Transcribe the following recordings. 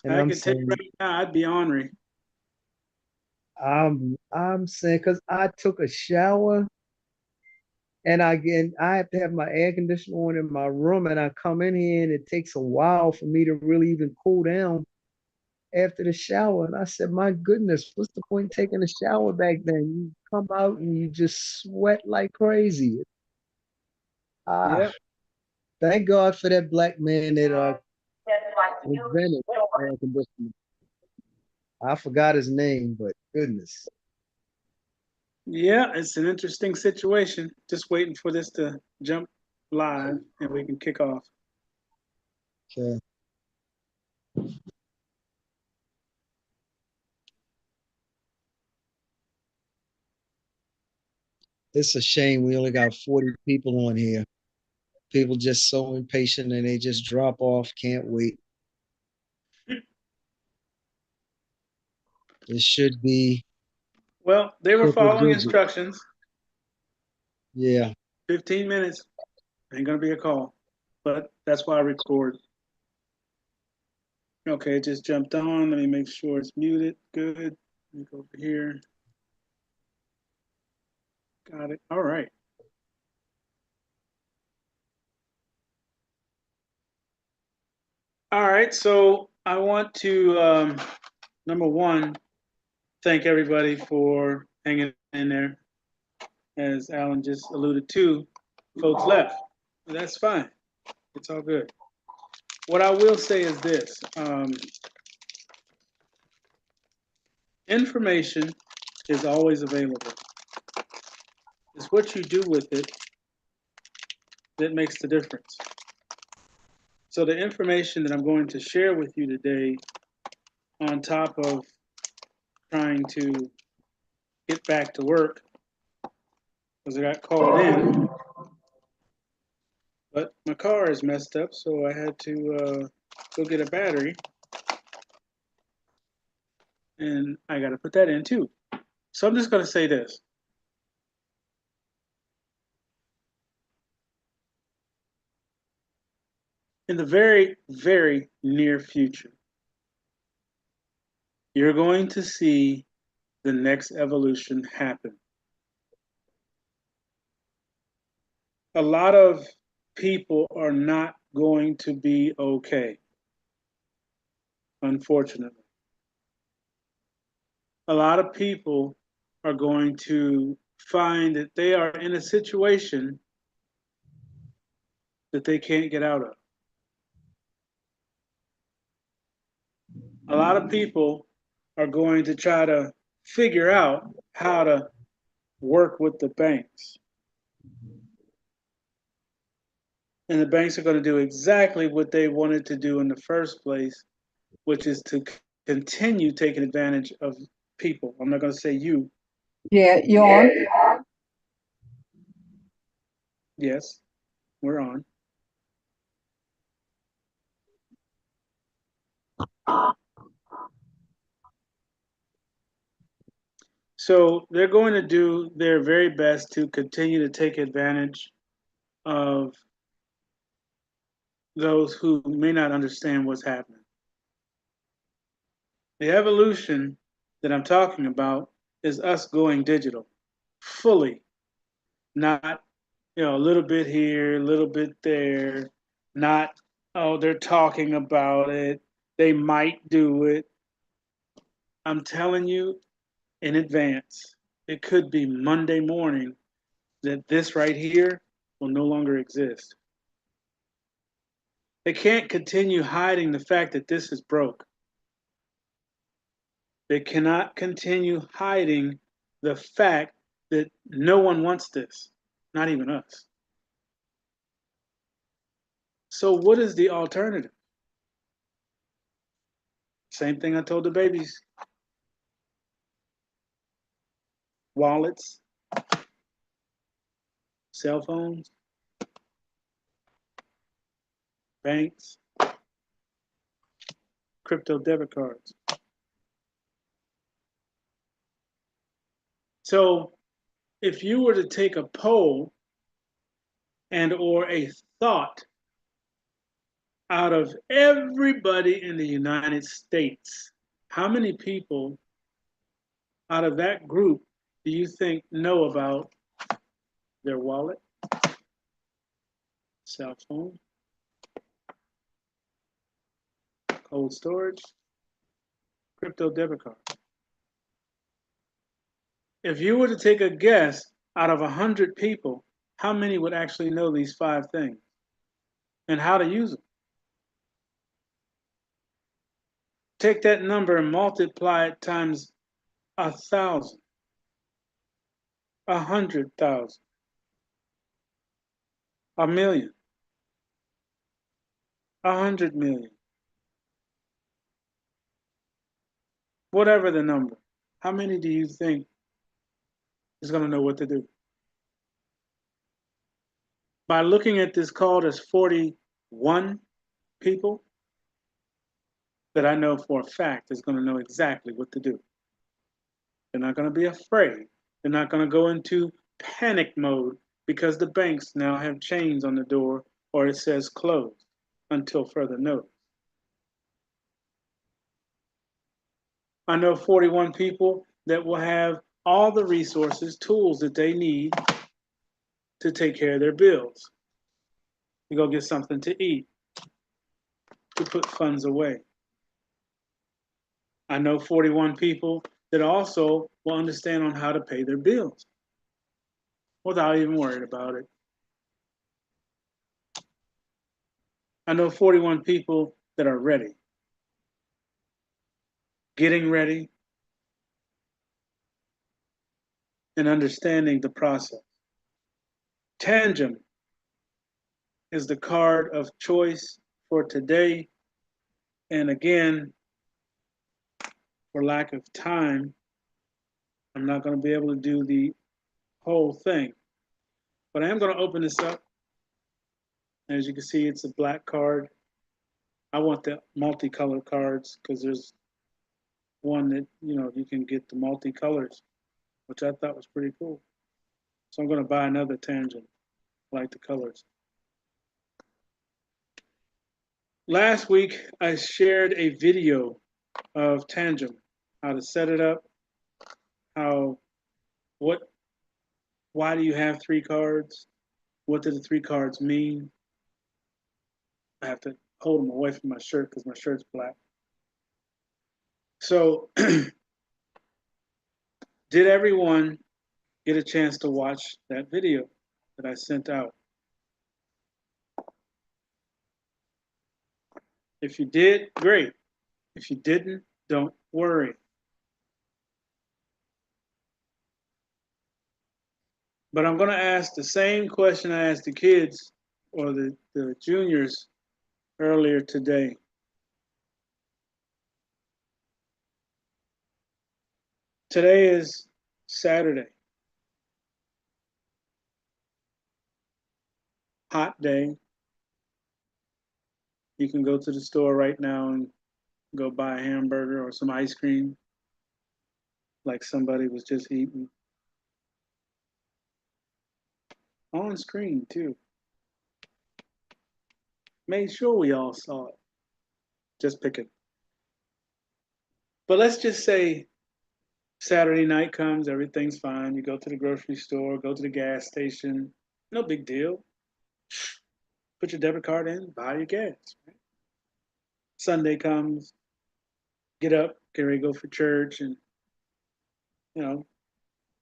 And I I'm can tell you saying, right now, I'd be ornery. I'm saying, because I took a shower and I have to have my air conditioner on in my room, and I come in here and it takes a while for me to really even cool down after the shower. And I said, my goodness, what's the point in taking a shower back then? You come out and you just sweat like crazy. Ah, Yeah. thank God for that black man that invented air conditioning. I forgot his name, but goodness. Yeah, it's an interesting situation. Just waiting for this to jump live and we can kick off. Okay. It's a shame we only got 40 people on here. People just so impatient and they just drop off, can't wait. It should be Well, they were triple following digit. instructions. Yeah. 15 minutes ain't gonna be a call, but that's why I record. Okay, it just jumped on. Let me make sure it's muted. Good. Let me go over here. Got it. All right. All right. So I want to number one thank everybody for hanging in there. As Alan just alluded to, folks left. That's fine. It's all good. What I will say is this: information is always available. It's what you do with it that makes the difference. So the information that I'm going to share with you today, on top of trying to get back to work, because I got called in, but my car is messed up, so I had to go get a battery, and I got to put that in too. So I'm just going to say this. In the very, very near future, you're going to see the next evolution happen. A lot of people are not going to be okay, unfortunately. A lot of people are going to find that they are in a situation that they can't get out of. A lot of people are going to try to figure out how to work with the banks. And the banks are going to do exactly what they wanted to do in the first place, which is to continue taking advantage of people. I'm not going to say you. Yeah, you're on. Yes, we're on. So they're going to do their very best to continue to take advantage of those who may not understand what's happening. The evolution that I'm talking about is us going digital fully, not a little bit here, a little bit there, not oh they're talking about it, they might do it. I'm telling you in advance, it could be Monday morning that this right here will no longer exist. They can't continue hiding the fact that this is broke. They cannot continue hiding the fact that no one wants this, not even us. So, what is the alternative? Same thing I told the babies: wallets, cell phones, banks, crypto debit cards. So, if you were to take a poll and or a thought, out of everybody in the United States, how many people out of that group do you think know about their wallet, cell phone, cold storage, crypto debit card? If you were to take a guess out of 100 people, how many would actually know these 5 things and how to use them? Take that number and multiply it times 1,000, 100,000, 1,000,000, 100,000,000, whatever the number. How many do you think is going to know what to do? By looking at this call, there's 41 people that I know for a fact is going to know exactly what to do. They're not going to be afraid. They're not going to go into panic mode because the banks now have chains on the door or it says closed until further notice. I know 41 people that will have all the resources, tools that they need to take care of their bills, to go get something to eat, to put funds away. I know 41 people that also will understand on how to pay their bills without even worrying about it. I know 41 people that are ready, getting ready, and understanding the process. Tangem is the card of choice for today. And again, for lack of time, I'm not going to be able to do the whole thing. But I am going to open this up. As you can see, it's a black card. I want the multicolored cards because there's one that, you can get the multicolors, which I thought was pretty cool. So I'm going to buy another Tangem, like the colors. Last week, I shared a video of Tangem, how to set it up, why do you have 3 cards? What do the 3 cards mean? I have to hold them away from my shirt because my shirt's black. So, did everyone get a chance to watch that video that I sent out? If you did, great. If you didn't, don't worry. But I'm going to ask the same question I asked the kids or the juniors earlier today. Today is Saturday. Hot day. You can go to the store right now and go buy a hamburger or some ice cream like somebody was just eating. On screen too. Made sure we all saw it. Just pick it. But let's just say Saturday night comes, everything's fine. You go to the grocery store, go to the gas station. No big deal. Put your debit card in, buy your gas. Right? Sunday comes, get up, get ready to go for church, and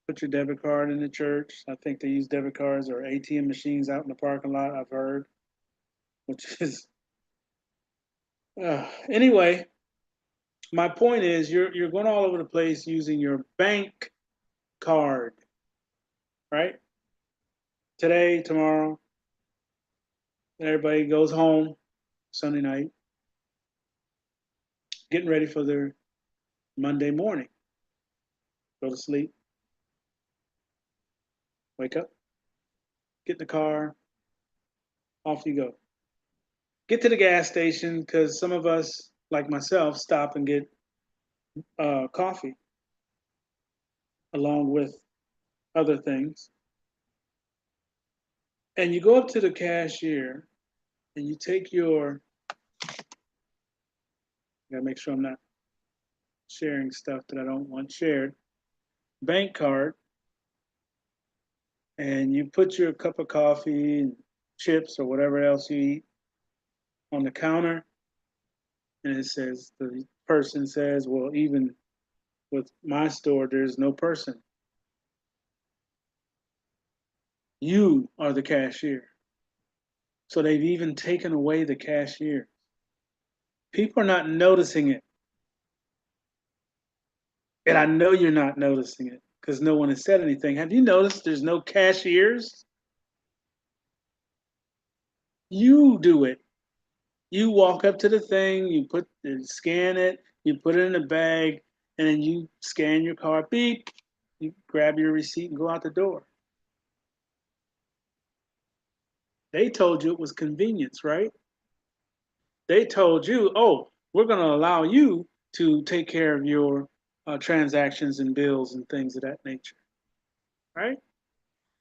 put your debit card in the church. I think they use debit cards or ATM machines out in the parking lot, I've heard, which is anyway. My point is, you're going all over the place using your bank card, right? Today, tomorrow, everybody goes home Sunday night, getting ready for their Monday morning. Go to sleep, wake up, get in the car, off you go. Get to the gas station because some of us, like myself, stop and get coffee along with other things. And you go up to the cashier and you take your Gotta make sure I'm not sharing stuff that I don't want shared. Bank card, and you put your cup of coffee and chips or whatever else you eat on the counter, and it says, the person says, well, even with my store, there's no person. You are the cashier. So they've even taken away the cashier. People are not noticing it. And I know you're not noticing it because no one has said anything. Have you noticed there's no cashiers? You do it. You walk up to the thing, scan it, you put it in a bag, and then you scan your card, beep, you grab your receipt and go out the door. They told you it was convenience, right? They told you, oh, we're going to allow you to take care of your transactions and bills and things of that nature, right?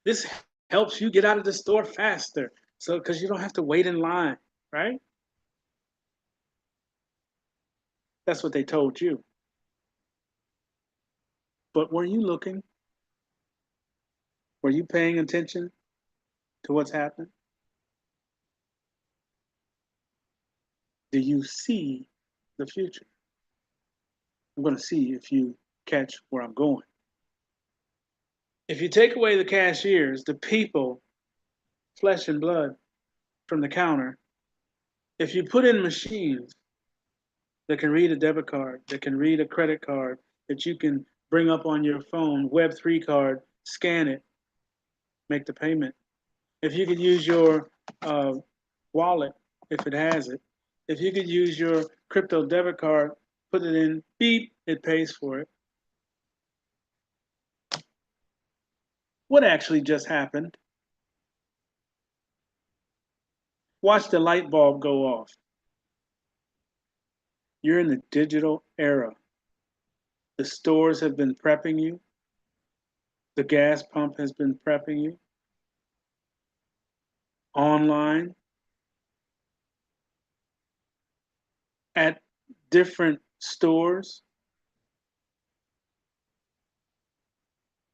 This helps you get out of the store faster, so because you don't have to wait in line, right? That's what they told you. But were you looking? Were you paying attention to what's happening? Do you see the future? I'm going to see if you catch where I'm going. If you take away the cashiers, the people, flesh and blood from the counter, if you put in machines that can read a debit card, that can read a credit card, that you can bring up on your phone, Web3 card, scan it, make the payment. If you could use your wallet, if it has it, if you could use your crypto debit card, put it in, beep, it pays for it. What actually just happened? Watch the light bulb go off. You're in the digital era. The stores have been prepping you. The gas pump has been prepping you. Online, at different stores.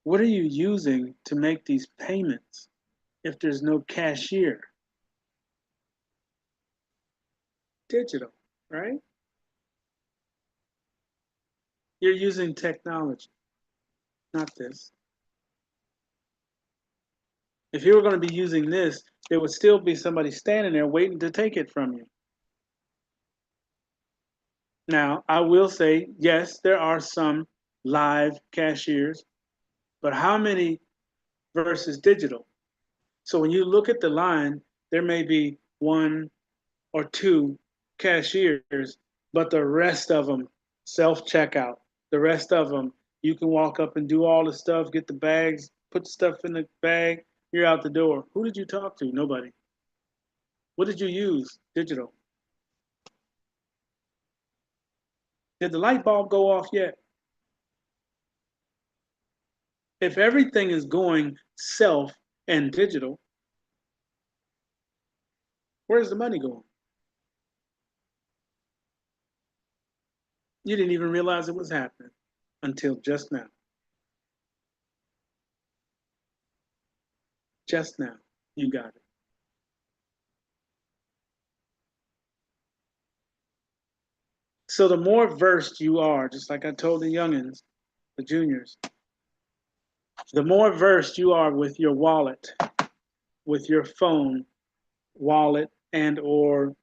What are you using to make these payments if there's no cashier? Digital, right? You're using technology, not this. If you were going to be using this, there would still be somebody standing there waiting to take it from you. Now, I will say, yes, there are some live cashiers, but how many versus digital? So when you look at the line, there may be one or two cashiers, but the rest of them self-checkout. The rest of them, you can walk up and do all the stuff, get the bags, put the stuff in the bag, you're out the door. Who did you talk to? Nobody. What did you use? Digital. Did the light bulb go off yet? If everything is going self and digital, where's the money going? You didn't even realize it was happening until just now. Just now, you got it. So the more versed you are, just like I told the youngins, the juniors, the more versed you are with your wallet, with your phone, wallet, and or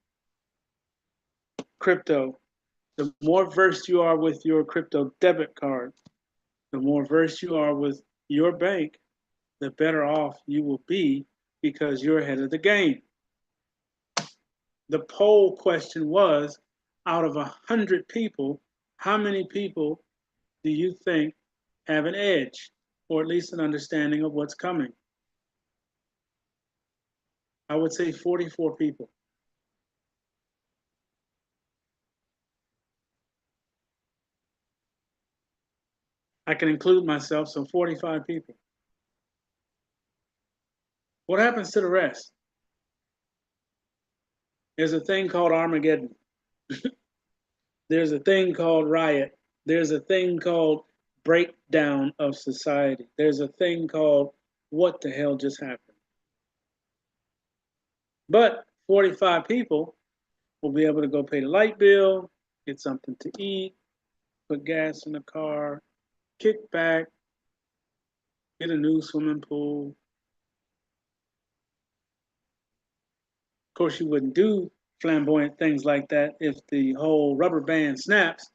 crypto, the more versed you are with your crypto debit card, the more versed you are with your bank, the better off you will be because you're ahead of the game. The poll question was, out of 100 people, how many people do you think have an edge, or at least an understanding of what's coming? I would say 44 people. I can include myself, so 45 people. What happens to the rest? There's a thing called Armageddon. There's a thing called riot. There's a thing called breakdown of society. There's a thing called what the hell just happened. But 45 people will be able to go pay the light bill, get something to eat, put gas in the car, kick back, get a new swimming pool. Of course, you wouldn't do flamboyant things like that if the whole rubber band snaps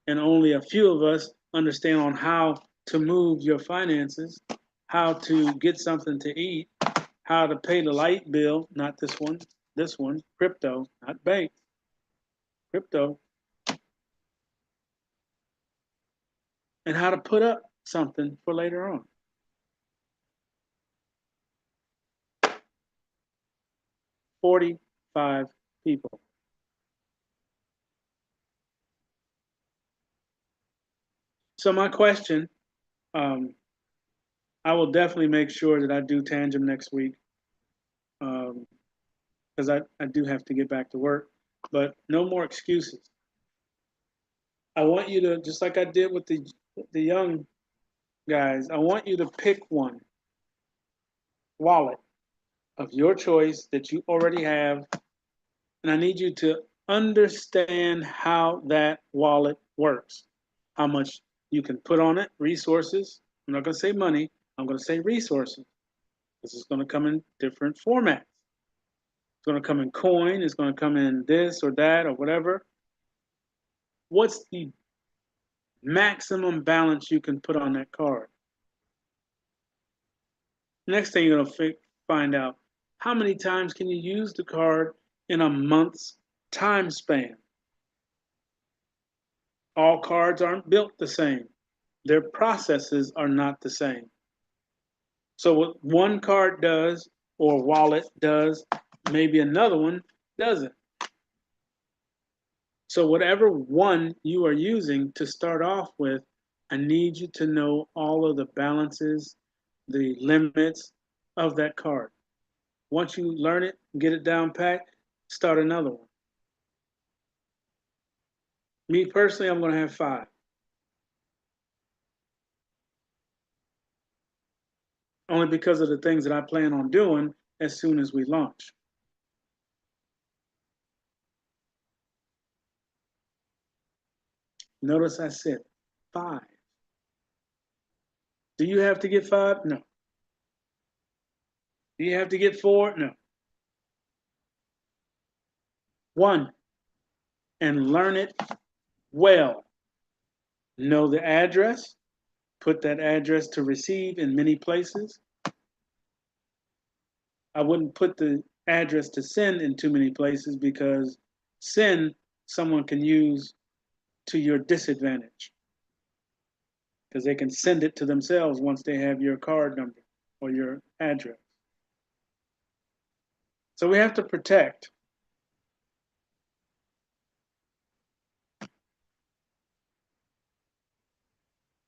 and only a few of us understand on how to move your finances, how to get something to eat, how to pay the light bill, not this one, crypto, not banks, crypto, and how to put up something for later on. $45 people. So my question, I will definitely make sure that I do Tangent next week, because I do have to get back to work, but no more excuses. I want you to, just like I did with the young guys, I want you to pick one wallet of your choice that you already have, and I need you to understand how that wallet works, how much you can put on it, resources. I'm not going to say money, I'm going to say resources. This is going to come in different formats. It's going to come in coin, it's going to come in this or that or whatever. What's the maximum balance you can put on that card? Next thing you're going to find out, how many times can you use the card in a month's time span? All cards aren't built the same. Their processes are not the same. So what one card does or wallet does, maybe another one doesn't. So whatever one you are using to start off with, I need you to know all of the balances, the limits of that card. Once you learn it, get it down pat, start another one. Me personally, I'm going to have 5. Only because of the things that I plan on doing as soon as we launch. Notice I said 5. Do you have to get 5? No. Do you have to get 4? No. 1, and learn it well. Know the address, put that address to receive in many places. I wouldn't put the address to send in too many places, because send someone can use to your disadvantage, because they can send it to themselves once they have your card number or your address. So we have to protect.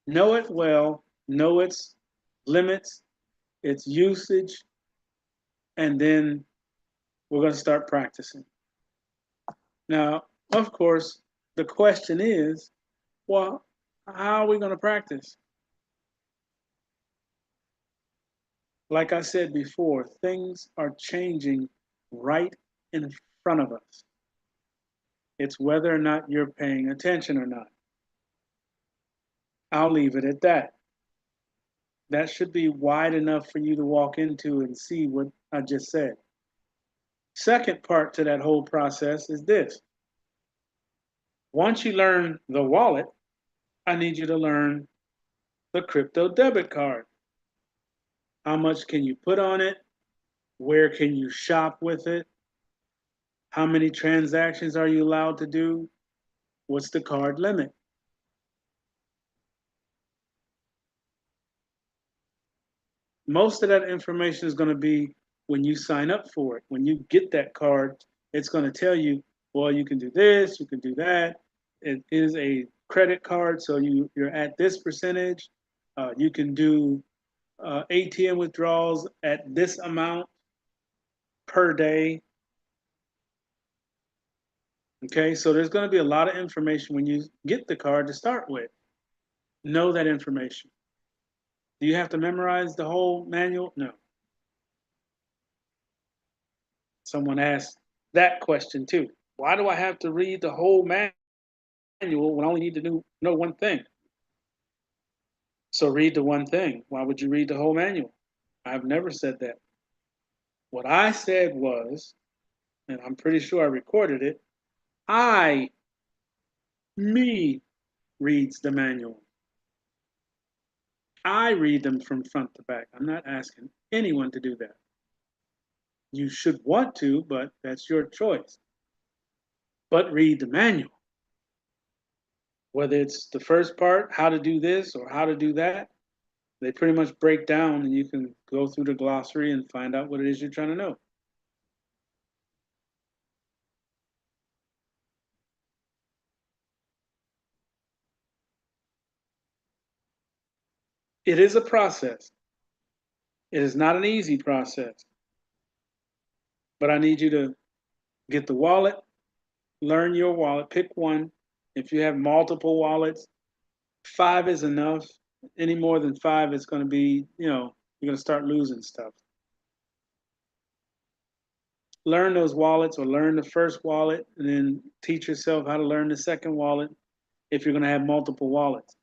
Know it well, know its limits, its usage, and then we're going to start practicing. Now, of course, the question is, well, how are we going to practice? Like I said before, things are changing right in front of us. It's whether or not you're paying attention or not. I'll leave it at that. That should be wide enough for you to walk into and see what I just said. Second part to that whole process is this. Once you learn the wallet, I need you to learn the crypto debit card. How much can you put on it? Where can you shop with it? How many transactions are you allowed to do? What's the card limit? Most of that information is going to be when you sign up for it. When you get that card, it's going to tell you, well, you can do this, you can do that. It is a credit card, so you're at this percentage. You can do ATM withdrawals at this amount per day. Okay, so there's going to be a lot of information when you get the card to start with. Know that information. Do you have to memorize the whole manual? No. Someone asked that question too. Why do I have to read the whole manual when I only need to know one thing? So read the one thing. Why would you read the whole manual? I've never said that. What I said was, and I'm pretty sure I recorded it, me reads the manual. I read them from front to back. I'm not asking anyone to do that. You should want to, but that's your choice. But read the manual. Whether it's the first part, how to do this or how to do that, they pretty much break down and you can go through the glossary and find out what it is you're trying to know. It is a process. It is not an easy process. But I need you to get the wallet, learn your wallet, pick one. If you have multiple wallets, 5 is enough. Any more than 5, it's going to be, you're going to start losing stuff. Learn those wallets or learn the first wallet and then teach yourself how to learn the second wallet if you're going to have multiple wallets.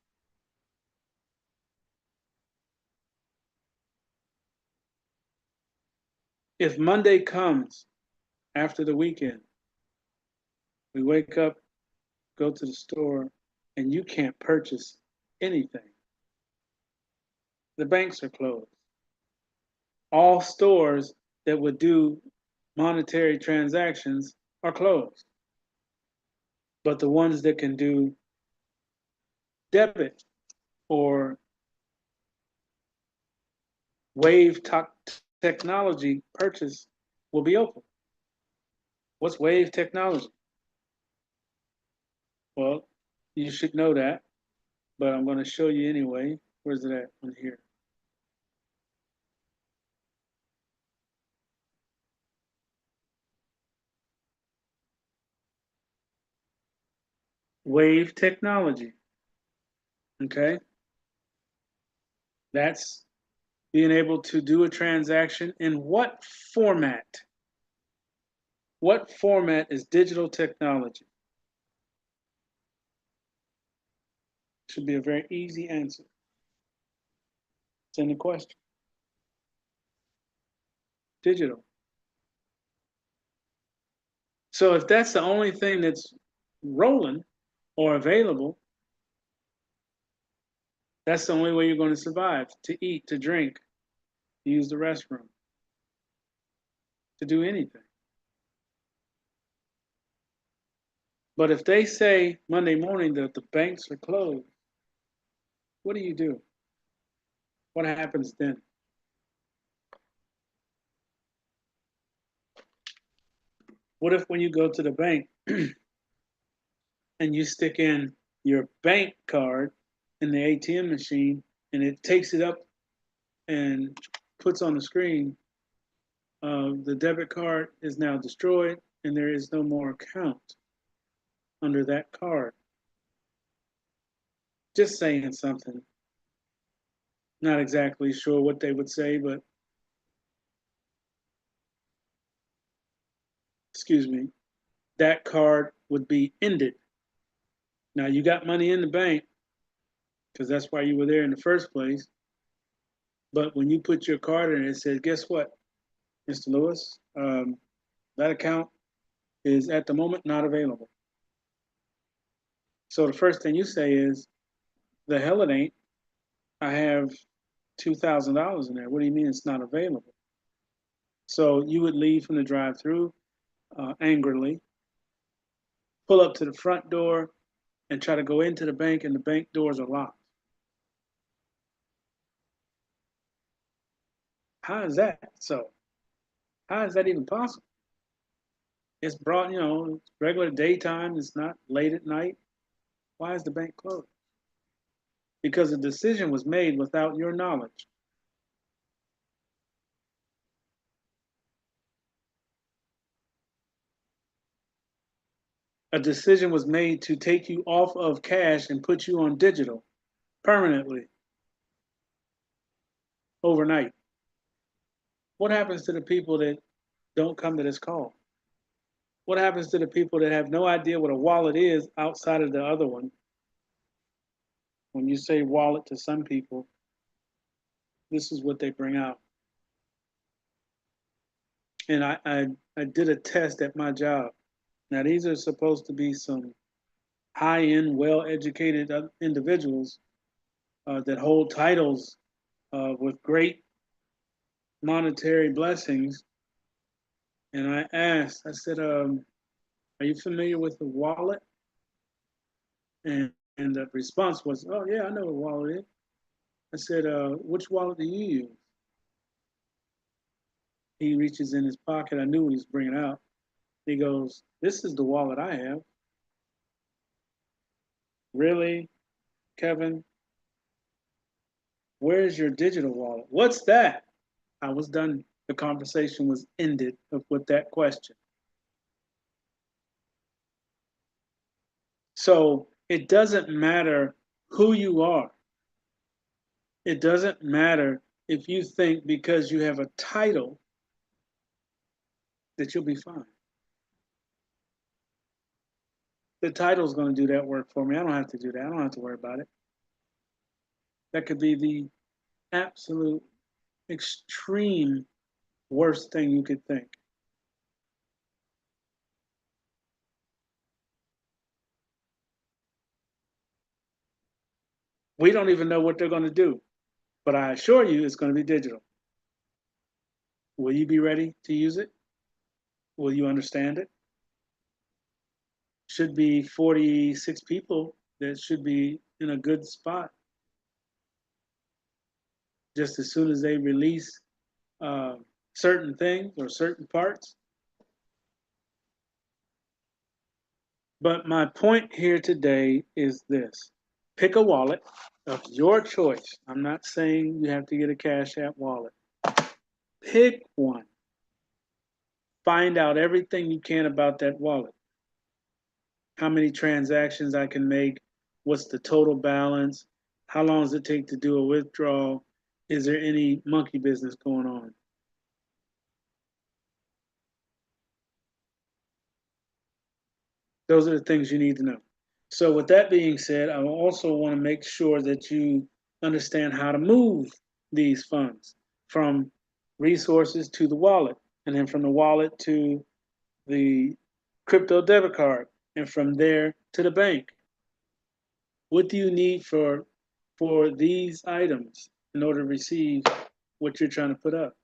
If Monday comes after the weekend, we wake up, go to the store, and you can't purchase anything. The banks are closed. All stores that would do monetary transactions are closed. But the ones that can do debit or wave technology purchase will be open. What's wave technology? Well, you should know that, but I'm going to show you anyway. Where's it at? On here. Wave technology. Okay. That's being able to do a transaction in what format? What format is digital technology? Should be a very easy answer. It's in the question. Digital. So if that's the only thing that's rolling or available, that's the only way you're going to survive, to eat, to drink, to use the restroom, to do anything. But if they say Monday morning that the banks are closed, what do you do? What happens then? What if when you go to the bank and you stick in your bank card in the ATM machine and it takes it up and puts on the screen, the debit card is now destroyed and there is no more account under that card? Just saying something. Not exactly sure what they would say, but excuse me, that card would be ended. Now you got money in the bank because that's why you were there in the first place. But when you put your card in, it says, guess what, Mr. Lewis? That account is at the moment not available. So the first thing you say is, the hell it ain't. I have $2,000 in there. What do you mean it's not available? So you would leave from the drive-through angrily, pull up to the front door, and try to go into the bank, and the bank doors are locked. How is that so? How is that even possible? It's broad, it's regular daytime. It's not late at night. Why is the bank closed? Because the decision was made without your knowledge. a decision was made to take you off of cash and put you on digital permanently overnight. What happens to the people that don't come to this call? What happens to the people that have no idea what a wallet is outside of the other one? When you say wallet to some people, this is what they bring out. And I did a test at my job. Now, these are supposed to be some high-end, well-educated individuals that hold titles with great monetary blessings. And I asked, I said, are you familiar with the wallet? And the response was, oh, yeah, I know what wallet is. I said, which wallet do you use? He reaches in his pocket. I knew what he was bringing out. He goes, this is the wallet I have. Really, Kevin? Where's your digital wallet? What's that? I was done. The conversation was ended with that question. So it doesn't matter who you are. It doesn't matter if you think because you have a title that you'll be fine. The title's going to do that work for me. I don't have to do that. I don't have to worry about it. That could be the absolute extreme worst thing you could think. We don't even know what they're going to do, but I assure you it's going to be digital. Will you be ready to use it? Will you understand it? Should be 46 people that should be in a good spot. Just as soon as they release certain things or certain parts. But my point here today is this. Pick a wallet of your choice. I'm not saying you have to get a Cash App wallet. Pick one. Find out everything you can about that wallet. How many transactions I can make? What's the total balance? How long does it take to do a withdrawal? Is there any monkey business going on? Those are the things you need to know. So with that being said, I also want to make sure that you understand how to move these funds from resources to the wallet, and then from the wallet to the crypto debit card, and from there to the bank. What do you need for these items in order to receive what you're trying to put up?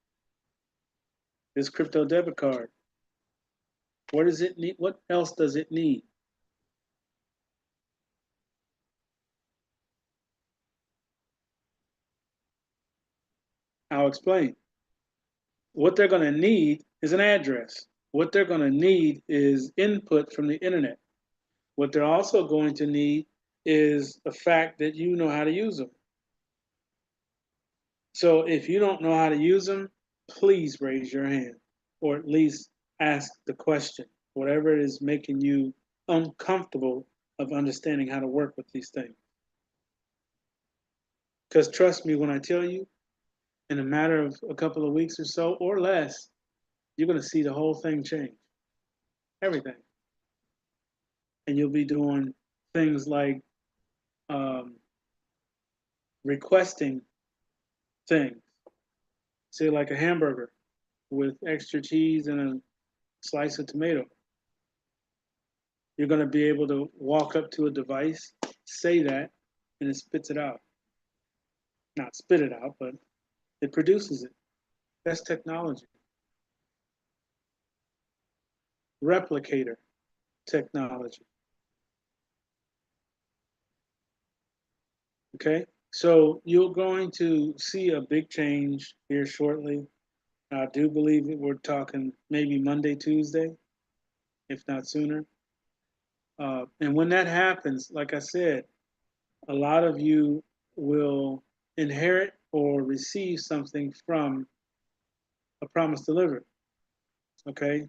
This crypto debit card. What does it need? What else does it need? I'll explain. What they're going to need is an address. What they're going to need is input from the internet. What they're also going to need is the fact that you know how to use them. So if you don't know how to use them, please raise your hand, or at least ask the question, whatever it is making you uncomfortable of understanding how to work with these things. Because trust me when I tell you, in a matter of a couple of weeks or so or less, you're going to see the whole thing change. Everything. And you'll be doing things like requesting things, say like a hamburger with extra cheese and a slice of tomato. You're going to be able to walk up to a device, say that, and it spits it out. Not spit it out, but it produces it. That's technology. Replicator technology. Okay, so you're going to see a big change here shortly. I do believe that we're talking maybe Monday, Tuesday, if not sooner. And when that happens, like I said, a lot of you will inherit or receive something from a promise delivered. Okay.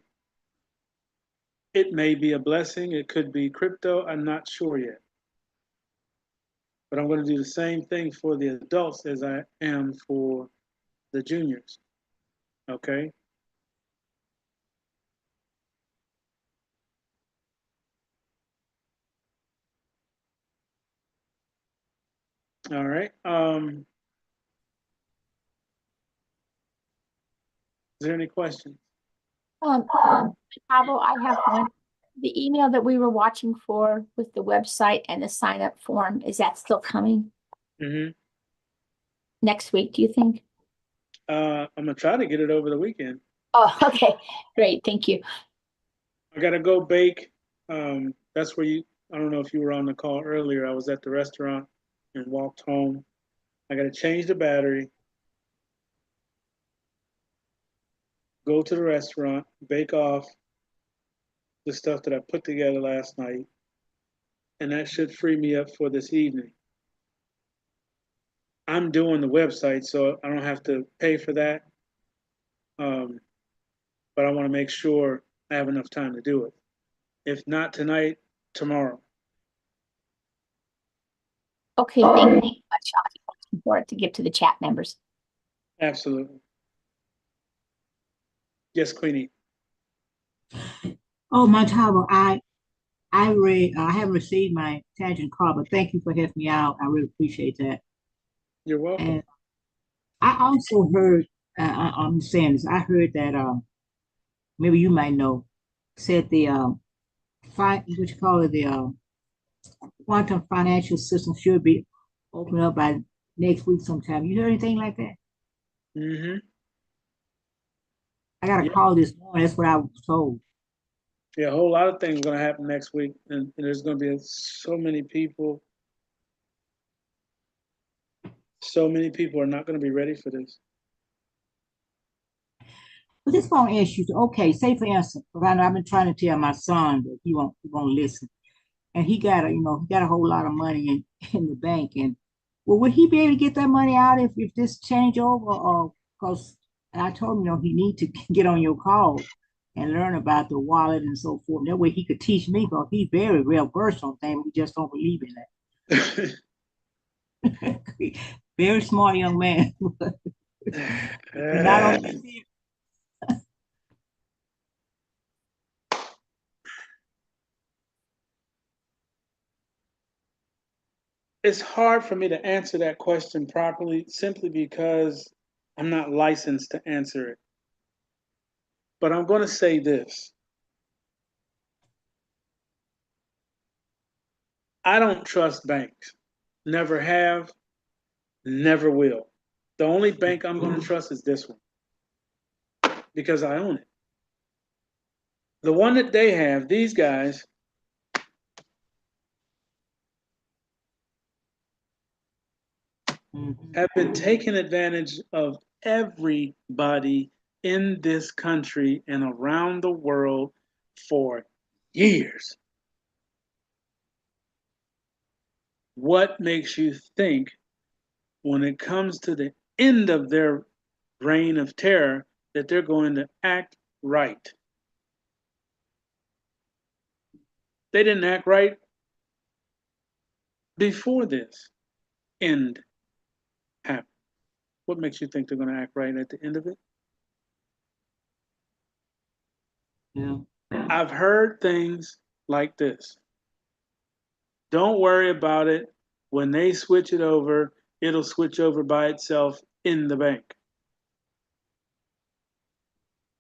It may be a blessing. It could be crypto. I'm not sure yet. But I'm going to do the same thing for the adults as I am for the juniors. Okay. All right. Is there any questions? Pablo, I have one. The email that we were watching for with the website and the sign up form, is that still coming Mm-hmm. next week, do you think? I'm gonna try to get it over the weekend. Oh, okay, great, thank you. I gotta go bake. That's where you. I don't know if you were on the call earlier. I was at the restaurant and walked home. I gotta change the battery, go to the restaurant, bake off the stuff that I put together last night, and that should free me up for this evening. I'm doing the website, so I don't have to pay for that. Um, but I want to make sure I have enough time to do it. If not tonight, tomorrow. Okay, thank you very much. I'll keep looking for it to give to the chat members. Absolutely. Yes, Queenie. Oh, my Tavo, I haven't received my tangent card, but thank you for helping me out. I really appreciate that. You're welcome. And I also heard, I'm saying this, I heard that maybe you might know, said the what you call it, the quantum financial system should be opened up by next week sometime. You heard anything like that? Mm-hmm. I got a Yeah. call this morning. That's what I was told. Yeah, a whole lot of things going to happen next week, and there's going to be so many people. So many people are not going to be ready for this. But this won't ask you to, okay, say for instance, 'cause I know I've been trying to tell my son, but he won't listen. And he got a whole lot of money in the bank. And well, would he be able to get that money out if this change over? Or because I told him, he need to get on your call and learn about the wallet and so forth. That way he could teach me, because he's very well versed on things. We just don't believe in that. Very smart young man. But not on this. It's hard for me to answer that question properly simply because I'm not licensed to answer it. But I'm going to say this. I don't trust banks. Never have, never will. The only bank I'm going to trust is this one because I own it. The one that they have, these guys, have been taking advantage of everybody in this country and around the world for years. What makes you think when it comes to the end of their reign of terror that they're going to act right? They didn't act right before this end happened. What makes you think they're going to act right at the end of it? Yeah. I've heard things like this. Don't worry about it. When they switch it over, it'll switch over by itself in the bank.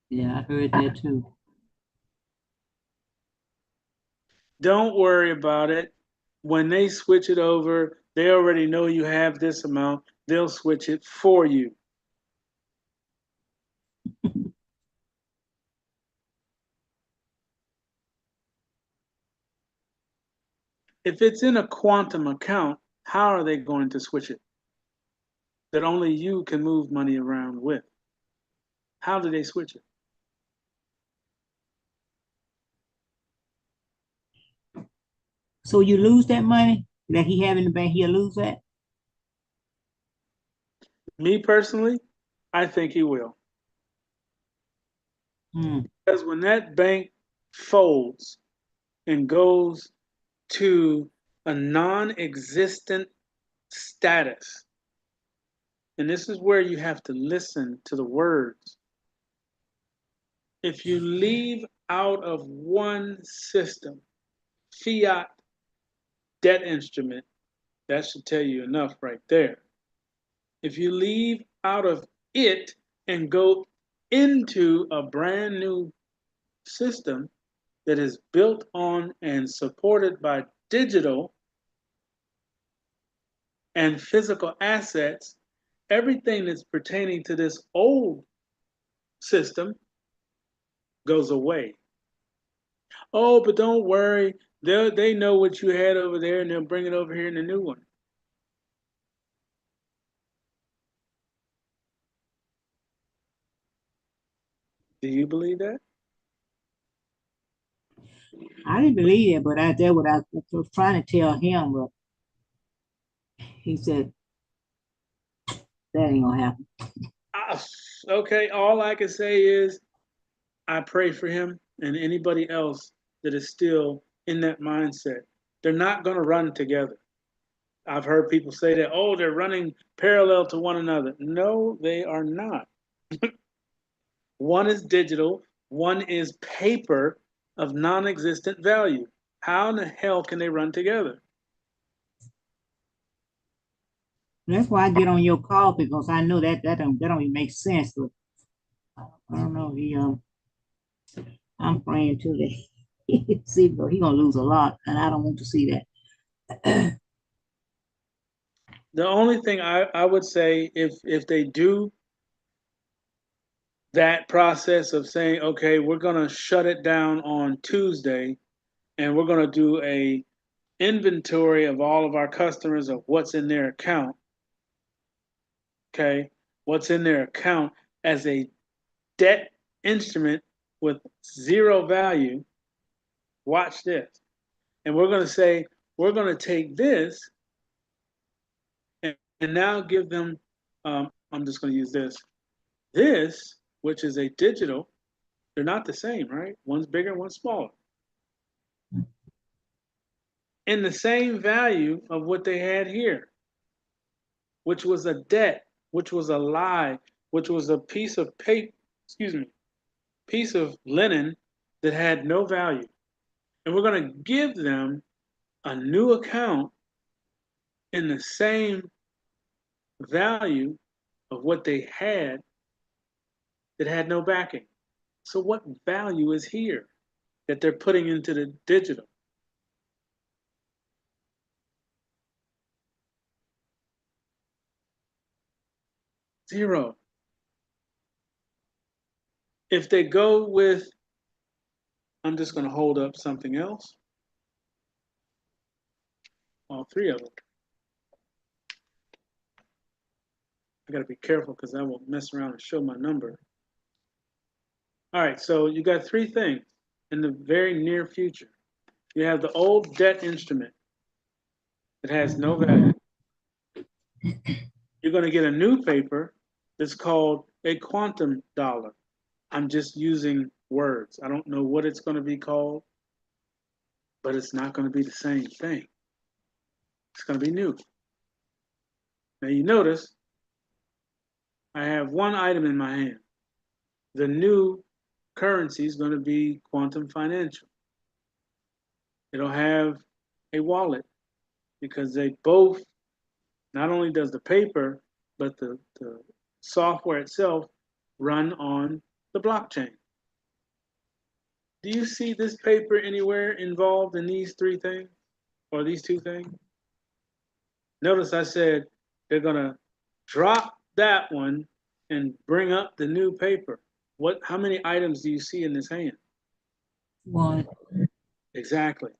Yeah, I heard that too. Don't worry about it. When they switch it over, they already know you have this amount. They'll switch it for you. If it's in a quantum account, how are they going to switch it? That only you can move money around with. How do they switch it? So you lose that money that he have in the bank, he'll lose that? Me personally, I think he will. Hmm. Because when that bank folds and goes to a non-existent status. And this is where you have to listen to the words. If you leave out of one system, fiat debt instrument, that should tell you enough right there. If you leave out of it and go into a brand new system that is built on and supported by digital and physical assets, everything that's pertaining to this old system goes away. Oh, but don't worry, they know what you had over there and they'll bring it over here in the new one. Do you believe that? I didn't believe it, but that's what I was trying to tell him, but he said that ain't gonna happen. Okay, all I can say is I pray for him and anybody else that is still in that mindset. They're not going to run together. I've heard people say that, oh, they're running parallel to one another. No, they are not. One is digital, one is paper of non-existent value. How in the hell can they run together? That's why I get on your call, because I know that don't even make sense. But I don't know. I'm praying too that see, but he gonna lose a lot, and I don't want to see that. The only thing I would say, if they do that process of saying, okay, we're going to shut it down on Tuesday and we're going to do a inventory of all of our customers of what's in their account. Okay, what's in their account as a debt instrument with zero value. Watch this. And we're going to say, we're going to take this and now give them, I'm just going to use this, which is a digital. They're not the same, right? One's bigger, one's smaller. In the same value of what they had here, which was a debt, which was a lie, which was a piece of paper, piece of linen that had no value. And we're going to give them a new account in the same value of what they had that had no backing. So what value is here that they're putting into the digital? Zero. If they go with, I'm just going to hold up something else. All three of them. I got to be careful because I will mess around and show my number. All right, so you got three things in the very near future. You have the old debt instrument that has no value. You're going to get a new paper that's called a quantum dollar. I'm just using words. I don't know what it's going to be called, but it's not going to be the same thing. It's going to be new. Now you notice I have one item in my hand. The new currency is going to be Quantum Financial. It'll have a wallet because they both, not only does the paper, but the software itself run on the blockchain. Do you see this paper anywhere involved in these three things or these two things? Notice I said they're going to drop that one and bring up the new paper. How many items do you see in this hand? One. Exactly.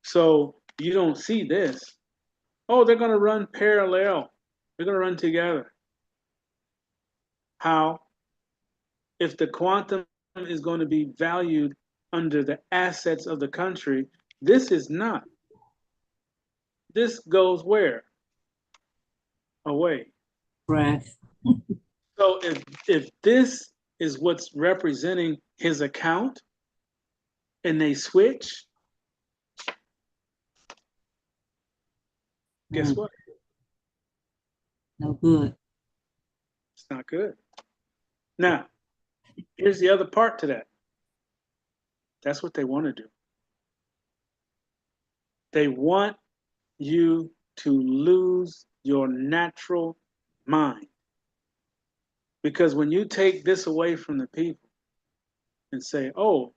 So you don't see this. Oh, they're going to run parallel. They're going to run together. How? If the quantum is going to be valued under the assets of the country, this is not. This goes where? Away. Right. So if this is what's representing his account, and they switch, guess what? No good. It's not good. Now, here's the other part to that. That's what they want to do. They want you to lose your natural mind. Because when you take this away from the people and say, oh,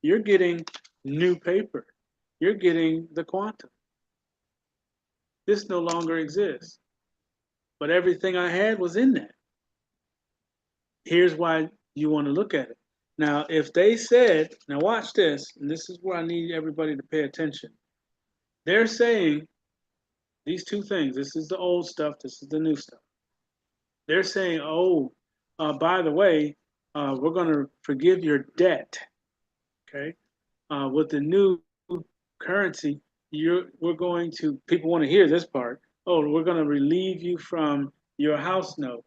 you're getting new paper, you're getting the quantum. This no longer exists. But everything I had was in that. Here's why you want to look at it. Now, if they said, now watch this, and this is where I need everybody to pay attention. They're saying these two things. This is the old stuff, this is the new stuff. They're saying, oh, by the way, we're going to forgive your debt. Okay? With the new currency, we're going to, people want to hear this part. Oh, we're going to relieve you from your house note.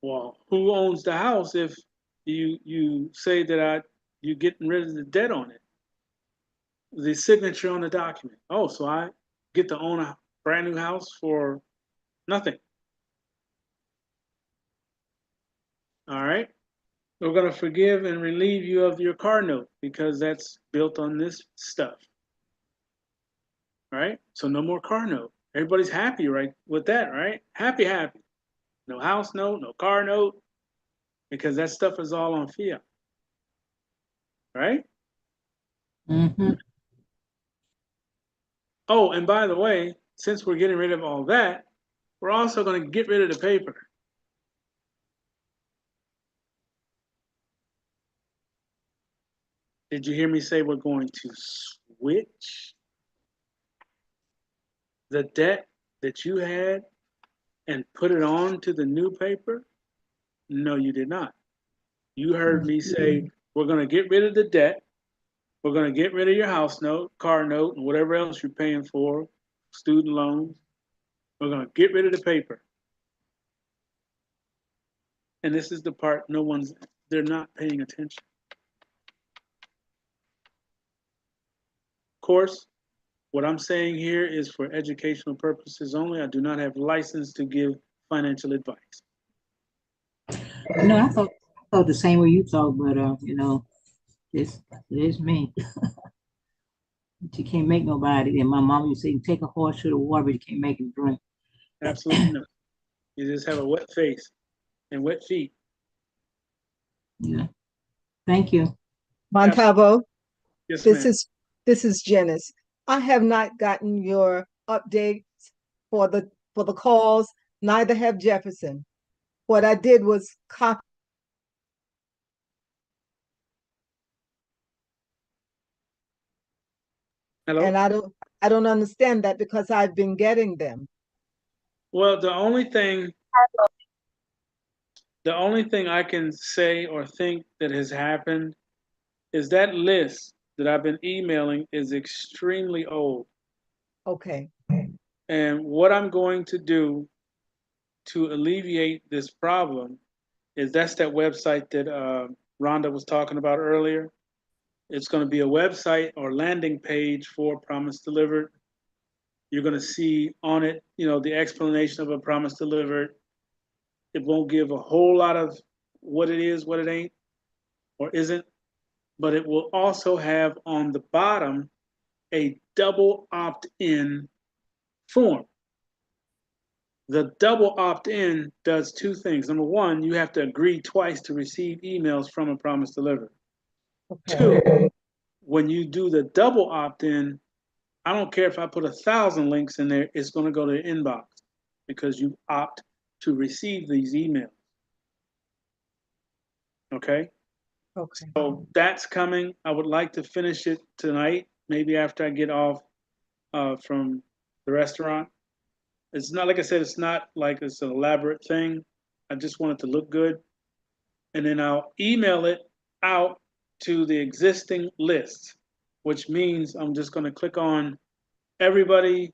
Well, who owns the house if you say that you're getting rid of the debt on it? The signature on the document. Oh, so I get to own a brand new house for nothing. All right. We're going to forgive and relieve you of your car note because that's built on this stuff. Right? So no more car note. Everybody's happy, right, with that, right? Happy, happy. No house note, no car note, because that stuff is all on fiat. Right? Mm-hmm. Oh, and by the way, since we're getting rid of all that, we're also going to get rid of the paper. Did you hear me say we're going to switch the debt that you had and put it on to the new paper? No, you did not. You heard me say we're going to get rid of the debt. We're going to get rid of your house note, car note, and whatever else you're paying for, student loans. We're going to get rid of the paper. And this is the part they're not paying attention. Of course, what I'm saying here is for educational purposes only. I do not have license to give financial advice. No, I thought the same way you thought, but this is me. But you can't make nobody. And my mom used to say, take a horse to the water, but you can't make him drink. Absolutely not. You just have a wet face and wet feet. Yeah. Thank you. Montavo, Yes, this ma'am. is Janice. I have not gotten your updates for the calls, neither have Jefferson. What I did was copy. Hello? And I don't understand that because I've been getting them. Well, the only thing I can say or think that has happened is that list that I've been emailing is extremely old. Okay. And what I'm going to do to alleviate this problem is that's that website that Rhonda was talking about earlier. It's going to be a website or landing page for Promise Delivered. You're going to see on it, the explanation of a promise delivered. It won't give a whole lot of what it is, what it ain't, or isn't, but it will also have on the bottom a double opt-in form. The double opt-in does two things. Number one, you have to agree twice to receive emails from a promise delivered. Okay. Two, when you do the double opt-in, I don't care if I put 1,000 links in there, it's going to go to the inbox because you opt to receive these emails. Okay? Okay. So that's coming. I would like to finish it tonight, maybe after I get off from the restaurant. It's not, like I said, it's not like it's an elaborate thing. I just want it to look good. And then I'll email it out to the existing list, which means I'm just going to click on everybody,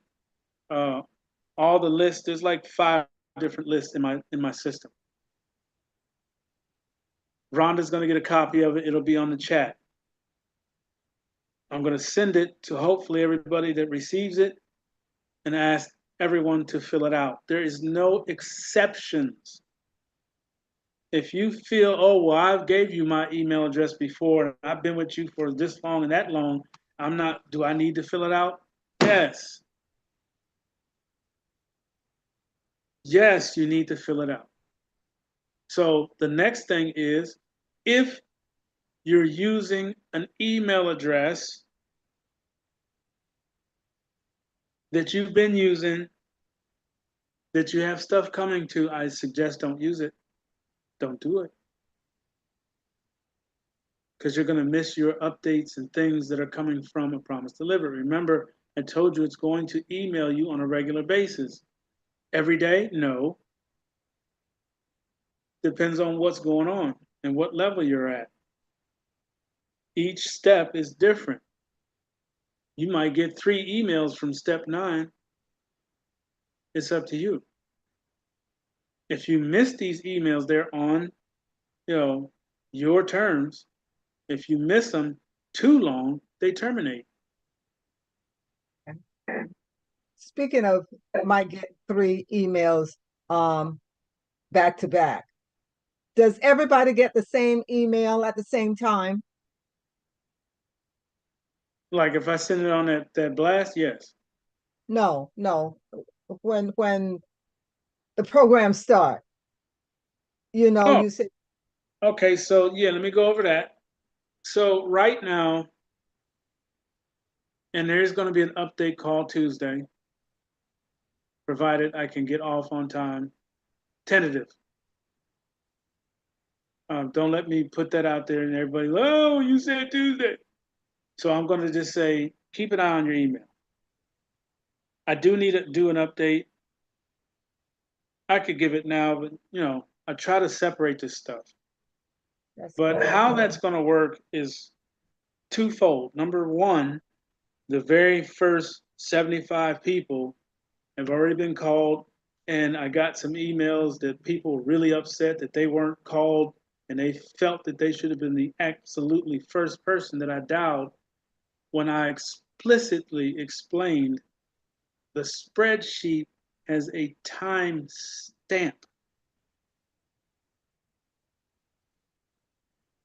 all the lists. There's like 5 different lists in my system. Rhonda's going to get a copy of it. It'll be on the chat. I'm going to send it to hopefully everybody that receives it and ask everyone to fill it out. There is no exceptions. If you feel, oh, well, I've gave you my email address before, and I've been with you for this long and that long, do I need to fill it out? Yes. Yes, you need to fill it out. So the next thing is, if you're using an email address that you've been using, that you have stuff coming to, I suggest don't use it. Don't do it. Because you're going to miss your updates and things that are coming from A Promise Delivered. Remember, I told you it's going to email you on a regular basis. Every day? No. Depends on what's going on and what level you're at. Each step is different. You might get 3 emails from step 9. It's up to you. If you miss these emails, they're on, your terms. If you miss them too long, they terminate. Speaking of, might get 3 emails back to back. Does everybody get the same email at the same time? Like if I send it on that blast, yes. No, no. When the program start, Oh, you said, okay. So yeah, let me go over that. So right now, and there's going to be an update call Tuesday, provided I can get off on time. Tentative. Don't let me put that out there and everybody, oh, you said Tuesday. So I'm going to just say, keep an eye on your email. I do need to do an update. I could give it now, but I try to separate this stuff. But how that's going to work is twofold. Number one, the very first 75 people have already been called, and I got some emails that people were really upset that they weren't called, and they felt that they should have been the absolutely first person that I dialed when I explicitly explained the spreadsheet has a time stamp.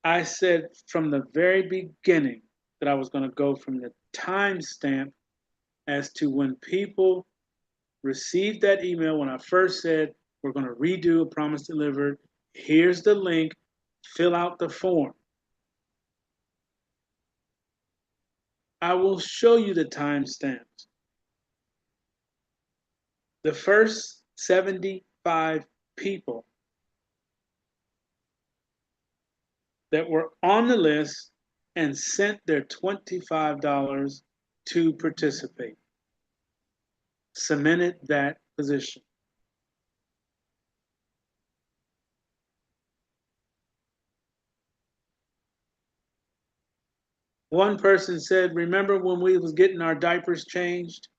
I said from the very beginning that I was going to go from the time stamp as to when people received that email when I first said, we're going to redo A Promise Delivered. Here's the link. Fill out the form. I will show you the timestamps. The first 75 people that were on the list and sent their $25 to participate cemented that position. One person said, remember when we was getting our diapers changed?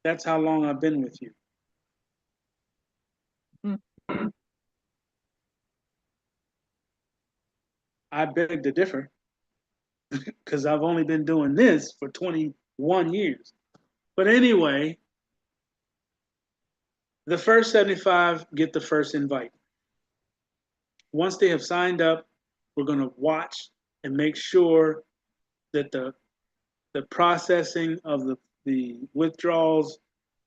That's how long I've been with you. I beg to differ because I've only been doing this for 21 years. But anyway, the first 75 get the first invite. Once they have signed up, we're going to watch and make sure that the processing of the withdrawals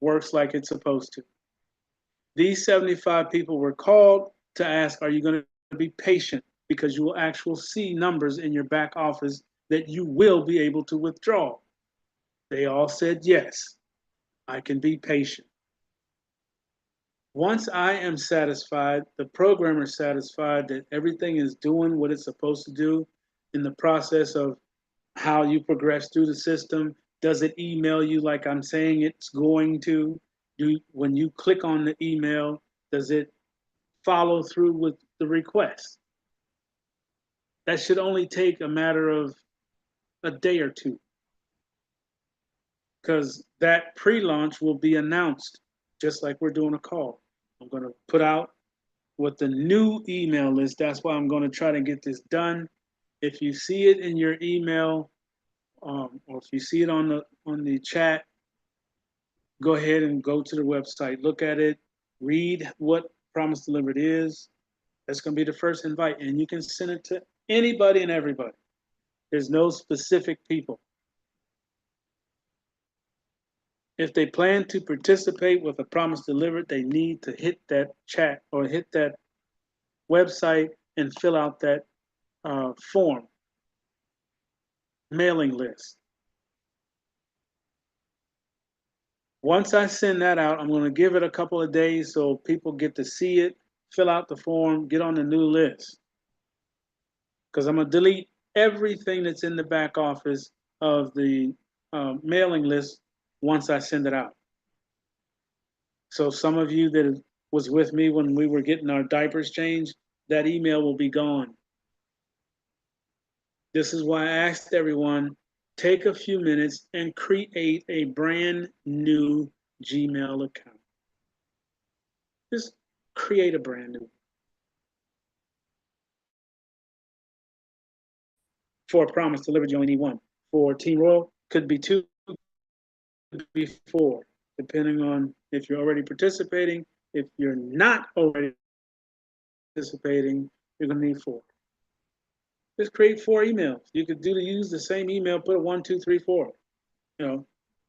works like it's supposed to. These 75 people were called to ask, are you going to be patient? Because you will actually see numbers in your back office that you will be able to withdraw. They all said, yes, I can be patient. Once I am satisfied, the programmer is satisfied that everything is doing what it's supposed to do in the process of how you progress through the system. Does it email you like I'm saying it's going to? When you click on the email, does it follow through with the request? That should only take a matter of a day or two, because that pre-launch will be announced just like we're doing a call. I'm going to put out what the new email is. That's why I'm going to try to get this done. If you see it in your email, or if you see it on the chat, go ahead and go to the website, look at it, read what Promise Delivered is. That's going to be the first invite, and you can send it to anybody and everybody. There's no specific people. If they plan to participate with a Promise Delivered, they need to hit that chat or hit that website and fill out that form, mailing list. Once I send that out, I'm going to give it a couple of days so people get to see it, fill out the form, get on the new list. Because I'm going to delete everything that's in the back office of the mailing list once I send it out. So some of you that was with me when we were getting our diapers changed, that email will be gone. This is why I asked everyone, take a few minutes and create a brand new Gmail account. Just create a brand new. For a Promise Delivered, you only need one. For Team Royal, could be 2, could be 4, depending on if you're already participating. If you're not already participating, you're gonna need 4. Just create 4 emails. You could use the same email, put a 1, 2, 3, 4. You know,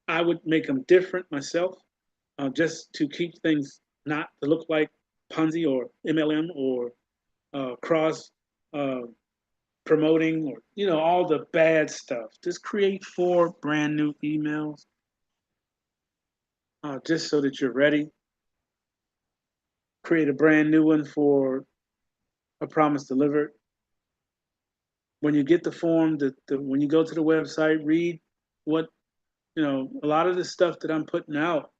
I would make them different myself, just to keep things not to look like Ponzi or MLM or cross promoting, or all the bad stuff. Just create 4 brand new emails, just so that you're ready. Create a brand new one for a Promise Delivered. When you get the form, when you go to the website, read what a lot of the stuff that I'm putting out,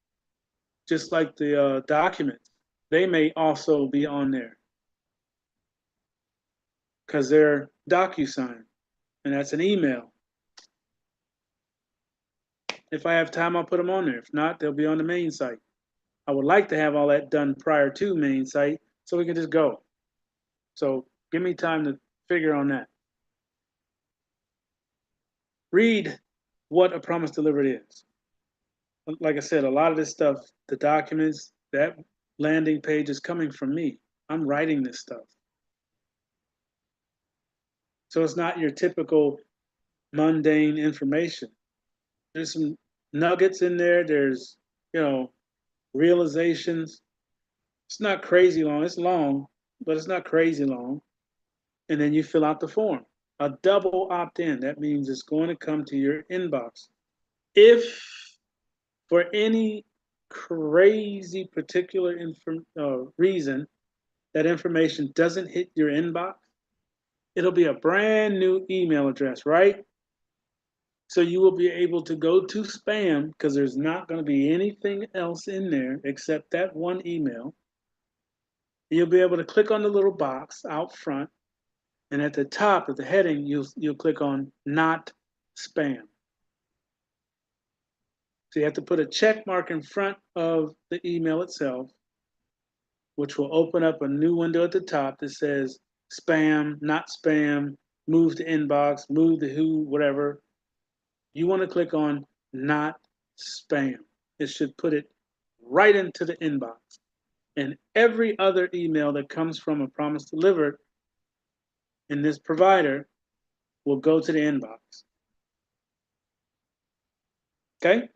just like the documents, they may also be on there because they're DocuSign, and that's an email. If I have time, I'll put them on there. If not, they'll be on the main site. I would like to have all that done prior to main site so we can just go. So give me time to figure on that. Read what a Promise Delivered is. Like I said, a lot of this stuff, the documents, that landing page is coming from me. I'm writing this stuff. So it's not your typical mundane information. There's some nuggets in there. There's, realizations. It's not crazy long. It's long, but it's not crazy long. And then you fill out the form. A double opt-in. That means it's going to come to your inbox. If for any crazy particular reason that information doesn't hit your inbox, it'll be a brand new email address, right? So you will be able to go to spam because there's not going to be anything else in there except that one email. You'll be able to click on the little box out front, and at the top of the heading, you'll click on Not Spam. So you have to put a check mark in front of the email itself, which will open up a new window at the top that says spam, not spam, move to inbox, move to who, whatever. You want to click on not spam. It should put it right into the inbox. And every other email that comes from a Promise Delivered in this provider will go to the inbox. Okay?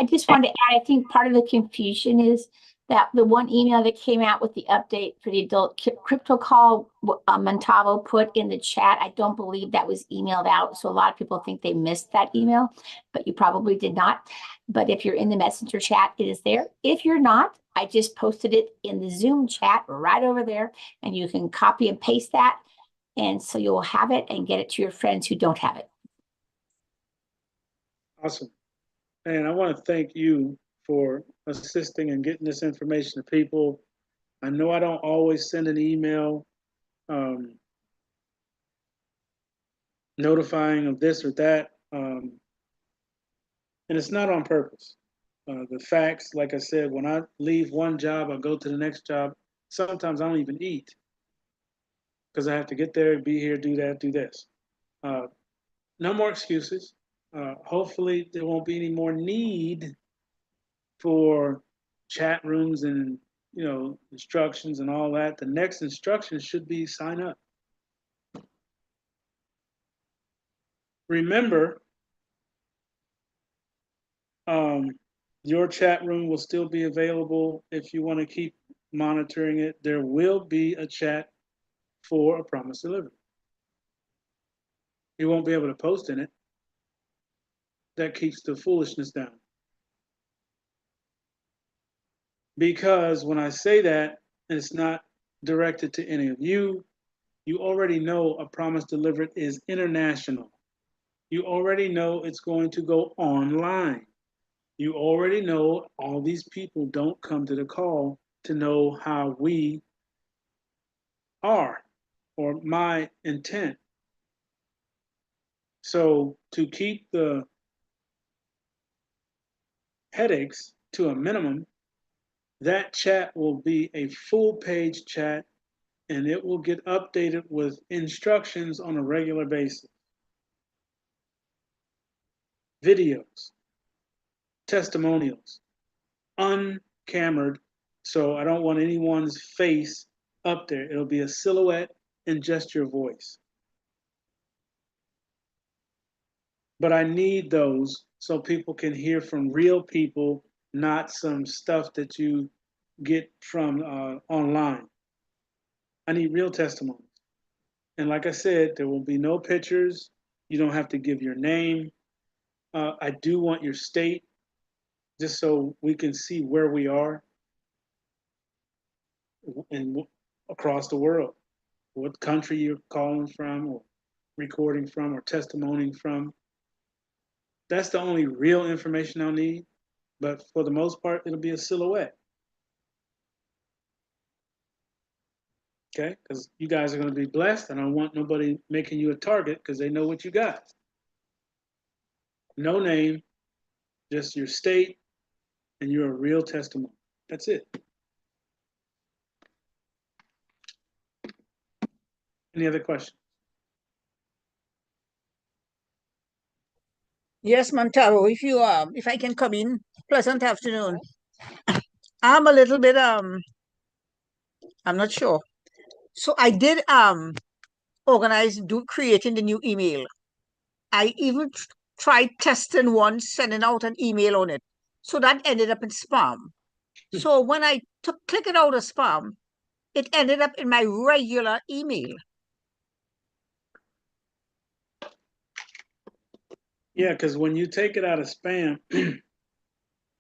I just wanted to add, I think part of the confusion is that the one email that came out with the update for the adult crypto call, Montavo put in the chat, I don't believe that was emailed out. So a lot of people think they missed that email, but you probably did not. But if you're in the messenger chat, it is there. If you're not, I just posted it in the Zoom chat right over there, and you can copy and paste that. And so you'll have it and get it to your friends who don't have it. Awesome. And I want to thank you for assisting and getting this information to people. I know I don't always send an email notifying of this or that, and it's not on purpose. The facts, like I said, when I leave one job, I go to the next job. Sometimes I don't even eat. because I have to get there, be here, do that, do this. No more excuses. Hopefully, there won't be any more need for chat rooms and instructions and all that. The next instruction should be sign up. Remember, your chat room will still be available if you want to keep monitoring it. There will be a chat for A Promise Delivered. You won't be able to post in it. That keeps the foolishness down. Because when I say that, it's not directed to any of you. You already know A Promise Delivered is international. You already know it's going to go online. You already know all these people don't come to the call to know how we are or my intent. So to keep the headaches to a minimum, that chat will be a full page chat and it will get updated with instructions on a regular basis. Videos, testimonials, uncammered, so I don't want anyone's face up there. It'll be a silhouette and just your voice. But I need those so people can hear from real people, not some stuff that you get from online. I need real testimonies. And like I said, there will be no pictures. You don't have to give your name. I do want your state, just so we can see where we are and across the world, what country you're calling from or recording from or testimonying from. That's the only real information I'll need. But for the most part, it'll be a silhouette. Okay? Because you guys are going to be blessed, and I don't want nobody making you a target because they know what you got. No name, just your state, and you're a real testimony. That's it. Any other questions? Yes, Montaro, if I can come in, pleasant afternoon. I'm a little bit I'm not sure. So I did creating the new email. I even tried testing one, sending out an email on it. So that ended up in spam. So when I click it out of spam, it ended up in my regular email. Yeah, because when you take it out of spam,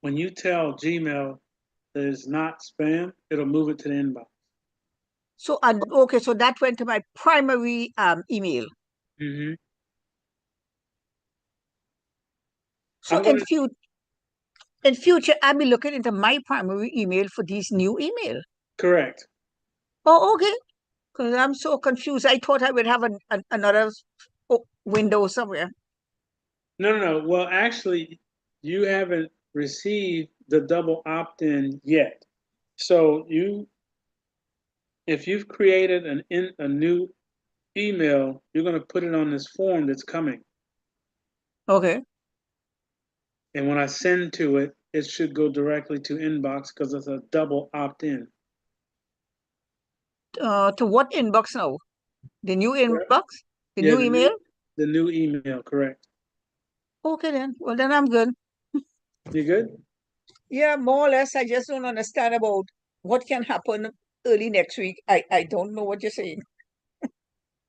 when you tell Gmail that it's not spam, it'll move it to the inbox. So okay, so that went to my primary email. Mm-hmm. So in future, I'll be looking into my primary email for these new email. Correct. Oh, okay. Because I'm so confused. I thought I would have another window somewhere. No. Well, actually, you haven't received the double opt-in yet. So if you've created a new email, you're going to put it on this form that's coming. Okay. And when I send to it, it should go directly to inbox because it's a double opt-in. To what inbox now? The new inbox? The Yeah, new email? The new email, correct. Okay then. Well, then I'm good. You good? Yeah, more or less. I just don't understand about what can happen early next week. I don't know what you're saying.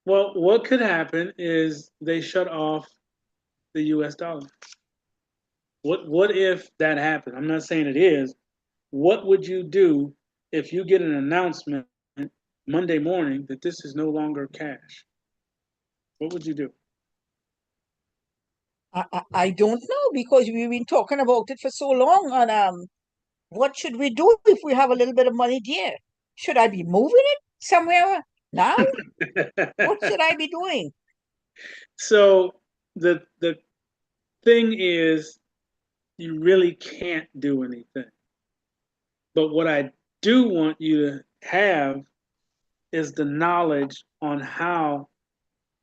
Well, what could happen is they shut off the US dollar. What if that happened? I'm not saying it is. What would you do if you get an announcement Monday morning that this is no longer cash? What would you do? I don't know because we've been talking about it for so long. And what should we do if we have a little bit of money there? Should I be moving it somewhere now? What should I be doing? So the thing is, you really can't do anything. But what I do want you to have is the knowledge on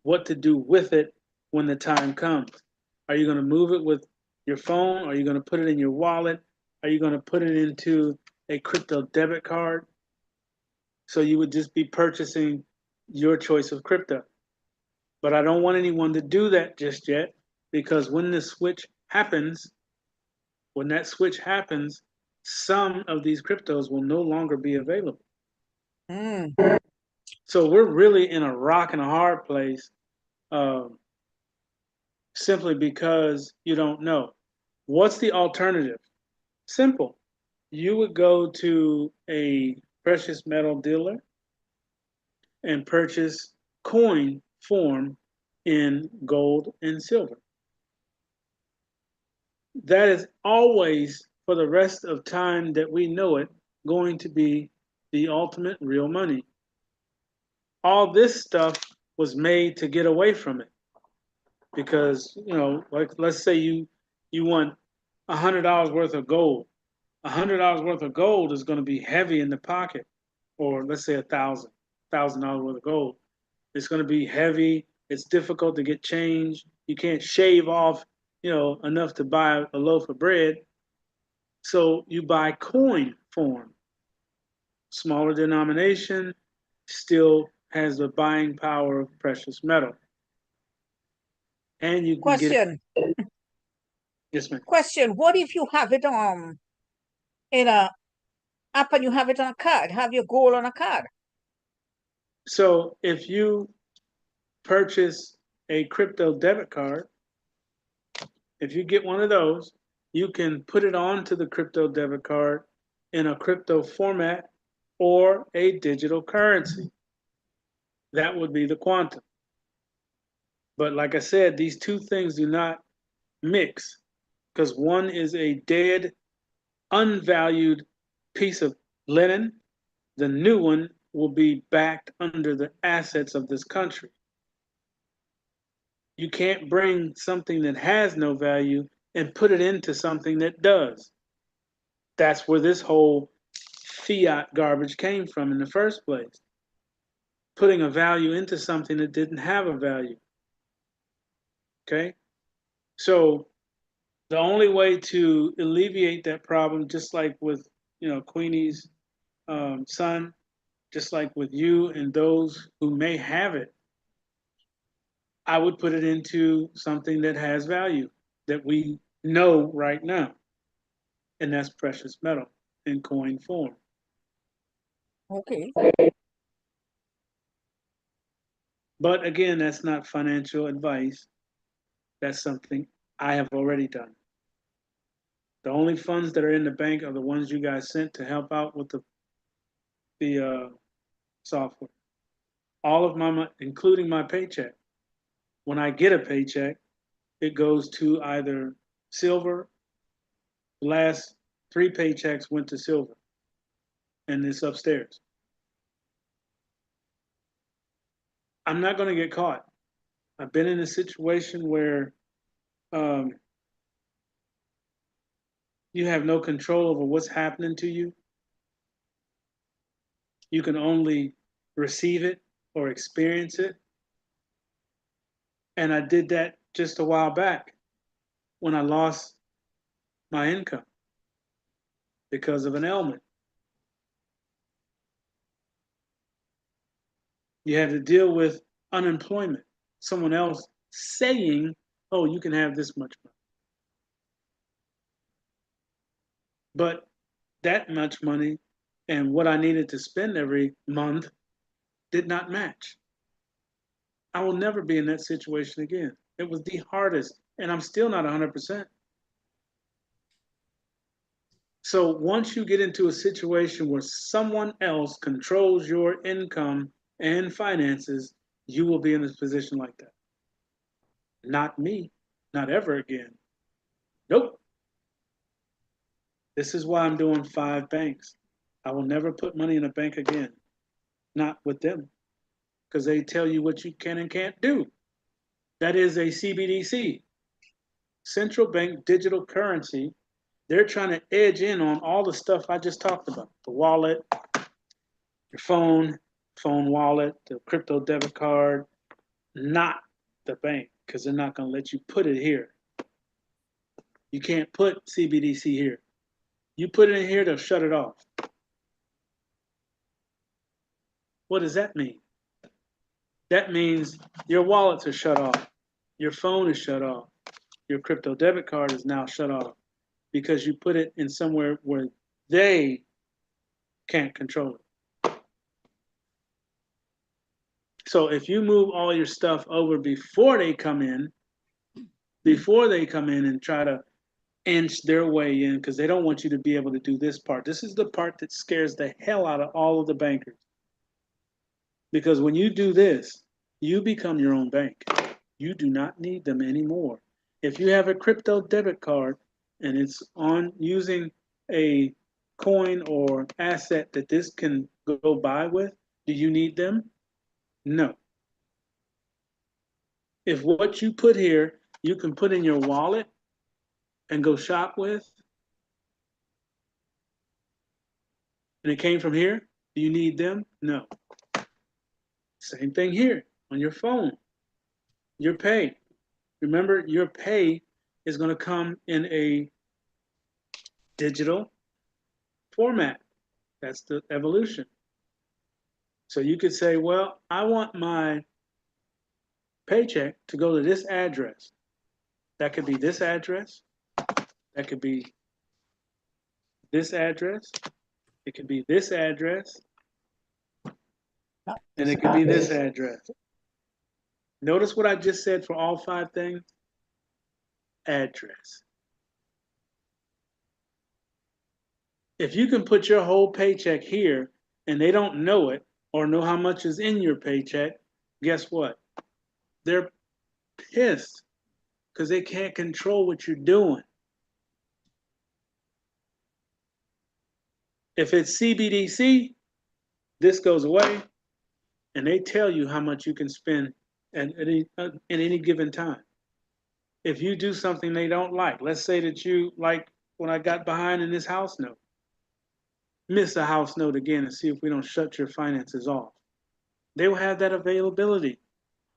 what to do with it when the time comes. Are you going to move it with your phone? Are you going to put it in your wallet? Are you going to put it into a crypto debit card? So you would just be purchasing your choice of crypto. But I don't want anyone to do that just yet, because when the switch happens, when that switch happens, some of these cryptos will no longer be available. Mm. So we're really in a rock and a hard place, simply because you don't know. What's the alternative? Simple. You would go to a precious metal dealer and purchase coin form in gold and silver. That is always, for the rest of time that we know it, going to be the ultimate real money. All this stuff was made to get away from it, because like, let's say you want $100 worth of gold. $100 worth of gold is going to be heavy in the pocket, or let's say $1,000 worth of gold. It's going to be heavy. It's difficult to get change. You can't shave off, enough to buy a loaf of bread. So you buy coin form, smaller denomination, still has the buying power of precious metal. And you can get it. Question. Yes, ma'am. Question. What if you have it in a app and you have it on a card? Have your gold on a card? So if you purchase a crypto debit card, if you get one of those, you can put it onto the crypto debit card in a crypto format or a digital currency. That would be the quantum. But like I said, these two things do not mix, because one is a dead, unvalued piece of linen. The new one will be backed under the assets of this country. You can't bring something that has no value and put it into something that does. That's where this whole fiat garbage came from in the first place. Putting a value into something that didn't have a value. Okay? So the only way to alleviate that problem, just like with Queenie's son, just like with you and those who may have it, I would put it into something that has value that we know right now, and that's precious metal in coin form. Okay. But again, that's not financial advice. That's something I have already done. The only funds that are in the bank are the ones you guys sent to help out with the software. All of my money, including my paycheck. When I get a paycheck, it goes to either silver. The last 3 paychecks went to silver, and it's upstairs. I'm not going to get caught. I've been in a situation where you have no control over what's happening to you. You can only receive it or experience it. And I did that just a while back when I lost my income because of an ailment. You had to deal with unemployment. Someone else saying, oh, you can have this much money. But that much money and what I needed to spend every month did not match. I will never be in that situation again. It was the hardest, and I'm still not 100%. So once you get into a situation where someone else controls your income and finances, you will be in a position like that. Not me, not ever again. Nope. This is why I'm doing 5 banks. I will never put money in a bank again. Not with them, because they tell you what you can and can't do. That is a CBDC, central bank digital currency. They're trying to edge in on all the stuff I just talked about: the wallet, your phone, phone wallet, the crypto debit card, not the bank, because they're not going to let you put it here. You can't put CBDC here. You put it in here, they'll shut it off. What does that mean? That means your wallets are shut off. Your phone is shut off. Your crypto debit card is now shut off because you put it in somewhere where they can't control it. So if you move all your stuff over before they come in and try to inch their way in, because they don't want you to be able to do this part. This is the part that scares the hell out of all of the bankers. Because when you do this, you become your own bank. You do not need them anymore. If you have a crypto debit card and it's on using a coin or asset that this can go buy with, do you need them? No. If what you put here, you can put in your wallet and go shop with, and it came from here, do you need them? No. Same thing here on your phone. Your pay. Remember, your pay is going to come in a digital format. That's the evolution. So you could say, well, I want my paycheck to go to this address. That could be this address. That could be this address. It could be this address. And it could be this address. Notice what I just said for all 5 things. Address. If you can put your whole paycheck here and they don't know it or know how much is in your paycheck, guess what? They're pissed because they can't control what you're doing. If it's CBDC, this goes away and they tell you how much you can spend at any given time. If you do something they don't like, let's say that you, like when I got behind in this house note, miss a house note again and see if we don't shut your finances off. They will have that availability.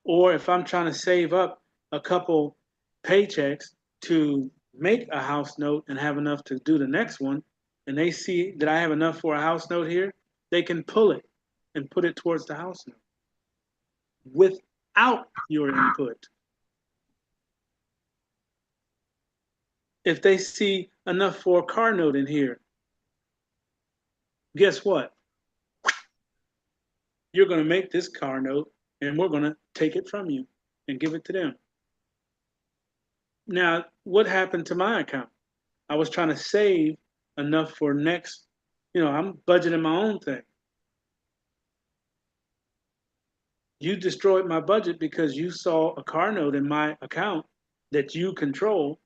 Or if I'm trying to save up a couple paychecks to make a house note and have enough to do the next one, and they see that I have enough for a house note here, they can pull it and put it towards the house note without your input. If they see enough for a car note in here, guess what? You're going to make this car note and we're going to take it from you and give it to them. Now, what happened to my account? I was trying to save enough for next, I'm budgeting my own thing. You destroyed my budget because you saw a car note in my account that you control,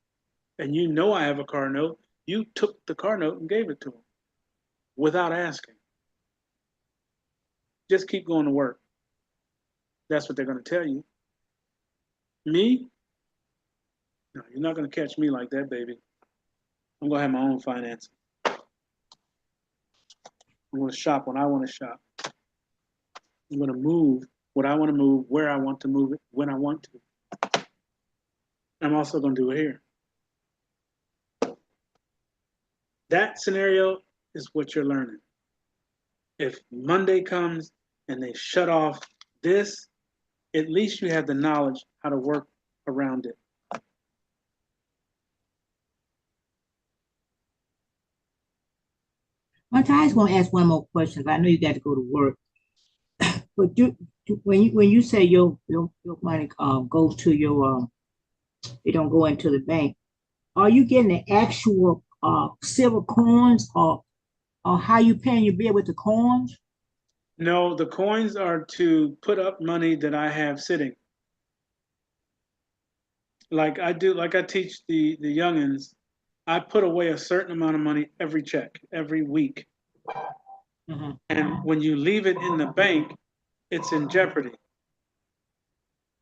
and you know I have a car note. You took the car note and gave it to them without asking. Just keep going to work. That's what they're going to tell you. Me? No, you're not going to catch me like that, baby. I'm going to have my own finances. I'm going to shop when I want to shop. I'm going to move what I want to move, where I want to move it, when I want to. I'm also going to do it here. That scenario is what you're learning. If Monday comes and they shut off this, at least you have the knowledge how to work around it. I just want to ask one more question. I know you got to go to work, but when you say your money goes to your it don't go into the bank, are you getting the actual silver coins or how you paying your bill with the coins? No, the coins are to put up money that I have sitting. Like I teach the youngins, I put away a certain amount of money every check, every week. Mm-hmm. And when you leave it in the bank, it's in jeopardy.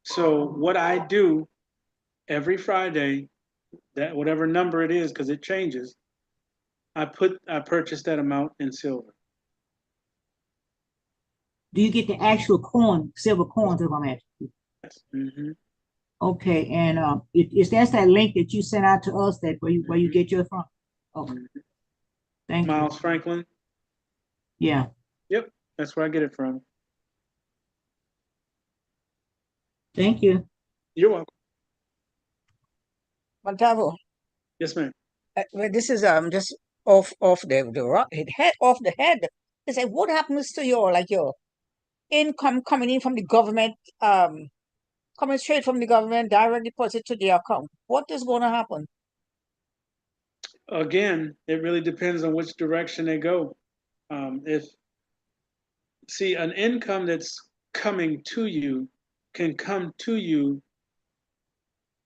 So what I do every Friday, that whatever number it is, because it changes, I purchase that amount in silver. Do you get the actual coin, silver coins if I'm asking? Mm-hmm. Okay, and that's that link that you sent out to us that where you get yours from? Okay, thank you. Miles Franklin. Yeah, Yep, that's where I get it from. thank you. You're welcome. Montavo, Yes, ma'am. well, this is just off the head off the head. It's like what happens to your income coming in from the government, coming straight from the government, direct deposit to the account? What is going to happen? Again, it really depends on which direction they go. If see an income that's coming to you can come to you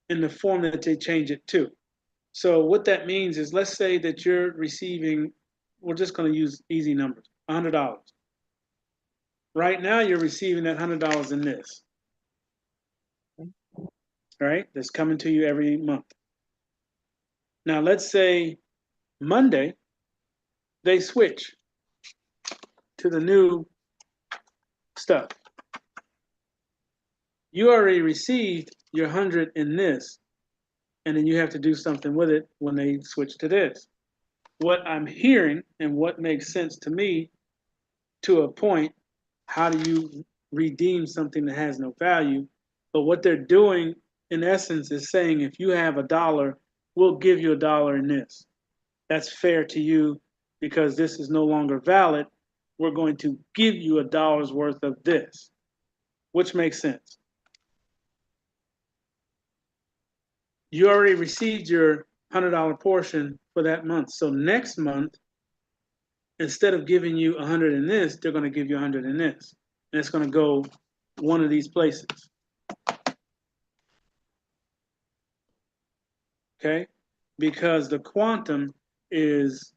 in the form that they change it to. So what that means is, let's say that you're receiving, we're just going to use easy numbers, $100. Right now, you're receiving that $100 in this, right? That's coming to you every month. Now, let's say Monday, they switch to the new stuff. You already received your 100 in this, and then you have to do something with it when they switch to this. What I'm hearing and what makes sense to me, to a point, how do you redeem something that has no value? But what they're doing, in essence, is saying, if you have $1, we'll give you $1 in this. That's fair to you because this is no longer valid. We're going to give you $1 worth of this, which makes sense. You already received your $100 portion for that month. So next month, instead of giving you 100 in this, they're going to give you 100 in this. And it's going to go one of these places. Okay? Because the quantum is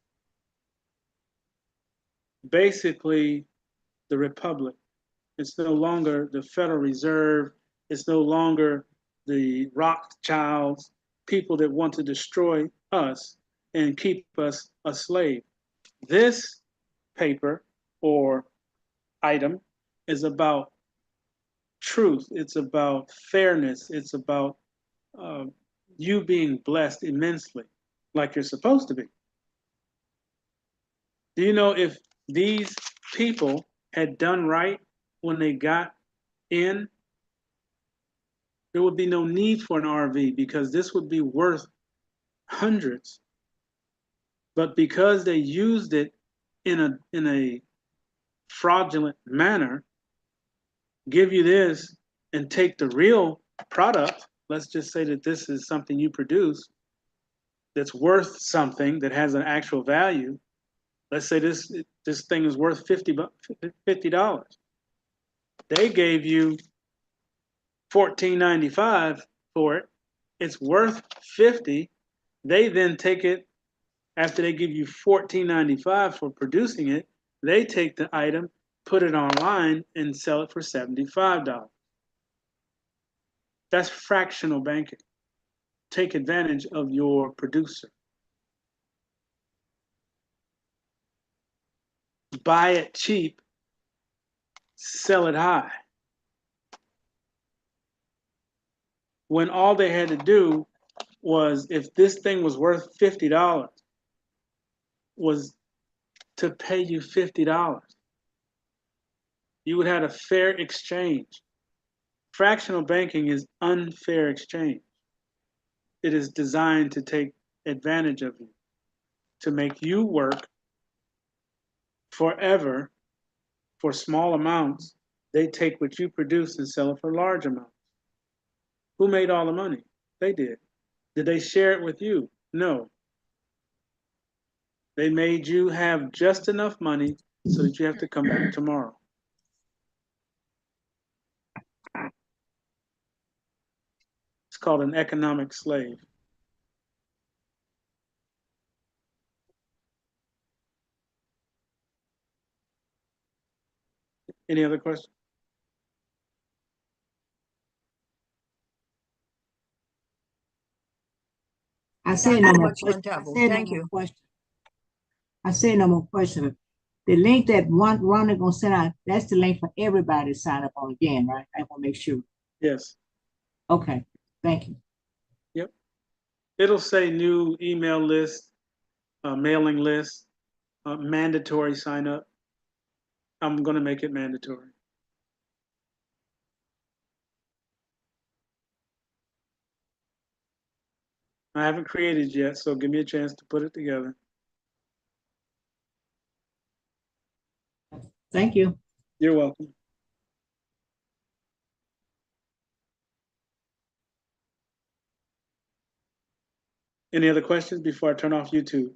basically the republic. It's no longer the Federal Reserve. It's no longer the Rothschilds, people that want to destroy us and keep us a slave. This paper or item is about truth. It's about fairness. It's about you being blessed immensely, like you're supposed to be. Do you know if these people had done right when they got in, there would be no need for an RV because this would be worth hundreds. But because they used it in a fraudulent manner, give you this and take the real product. Let's just say that this is something you produce that's worth something that has an actual value. Let's say this thing is worth $50. They gave you $14.95 for it. It's worth $50. They then take it after they give you $14.95 for producing it. They take the item, put it online, and sell it for $75. That's fractional banking. Take advantage of your producer. Buy it cheap, sell it high. When all they had to do was, if this thing was worth $50, was to pay you $50. You would have a fair exchange. Fractional banking is unfair exchange. It is designed to take advantage of you, to make you work forever for small amounts. They take what you produce and sell it for large amounts. Who made all the money? They did. Did they share it with you? No. They made you have just enough money so that you have to come back tomorrow. It's called an economic slave. Any other questions? I say Thank no you more much, questions. Montavo. Thank you. I say no more questions. the link that Rhonda gonna send out, that's the link for everybody to sign up on again, right? I want to make sure. Yes. Okay, thank you. Yep. It'll say new email list, mailing list, mandatory sign up. I'm going to make it mandatory. I haven't created yet, so give me a chance to put it together. Thank you. You're welcome. Any other questions before I turn off YouTube?